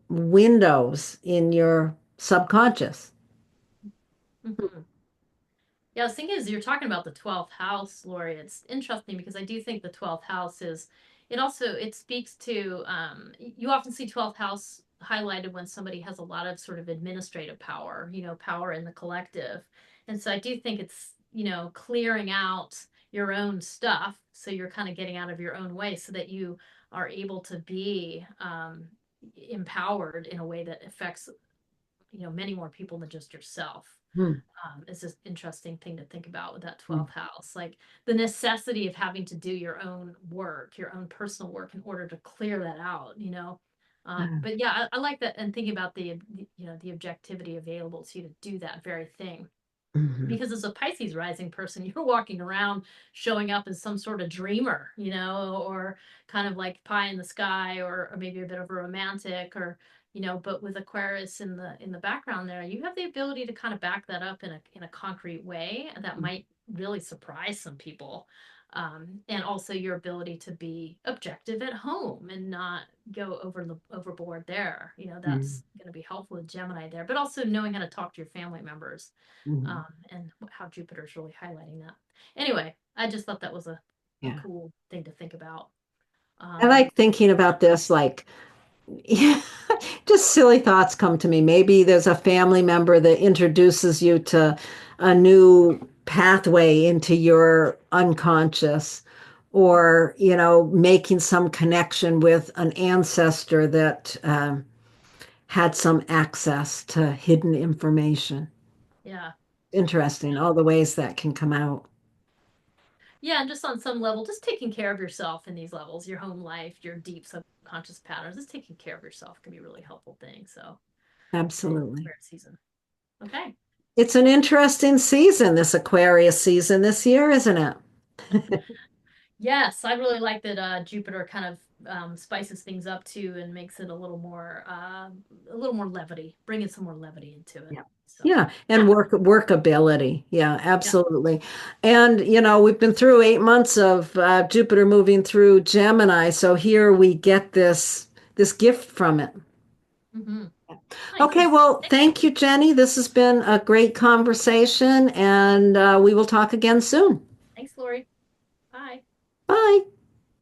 windows in your subconscious. Mhm. Yeah, I was thinking as you're talking about the 12th house, Lori, it's interesting because I do think the 12th house is, it also, it speaks to, you often see 12th house highlighted when somebody has a lot of sort of administrative power, power in the collective. And so I do think it's, clearing out your own stuff. So you're kind of getting out of your own way so that you are able to be empowered in a way that affects, many more people than just yourself. Hmm. It's just interesting thing to think about with that 12th house, like the necessity of having to do your own work, your own personal work in order to clear that out. But yeah, I like that and thinking about the objectivity available to you to do that very thing. Mhm. Because as a Pisces rising person, you're walking around showing up as some sort of dreamer, or kind of like pie in the sky, or maybe a bit of a romantic, or but with Aquarius in the background there, you have the ability to kind of back that up in a concrete way that might really surprise some people. And also your ability to be objective at home and not go overboard there. Mhm. That's going to be helpful with Gemini there, but also knowing how to talk to your family members, Mhm. and how Jupiter is really highlighting that. Anyway, I just thought that was a Yeah. cool thing to think about. I Um, like thinking about this, like, yeah, just silly thoughts come to me. Maybe there's a family member that introduces you to a new pathway into your unconscious, or, making some connection with an ancestor that had some access to hidden information. yeah, Interesting, yeah, all the ways that can come out. Yeah, and just on some level, just taking care of yourself in these levels, your home life, your deep subconscious patterns, just taking care of yourself can be a really helpful thing. So, Absolutely. Aquarius season. Okay. It's an interesting season, this Aquarius season this year, isn't it? Yes, I really like that Jupiter kind of spices things up too and makes it a little more levity, bringing some more levity into it. Yeah. So, Yeah, and yeah, workability. Yeah, yeah. absolutely. And we've been through 8 months of Jupiter moving through Gemini, so here we get this gift from it. Hmm. Nice. Okay, well, thank you, Jenny. This has been a great conversation, and we will talk again soon. Thanks, Lori. Bye. Bye.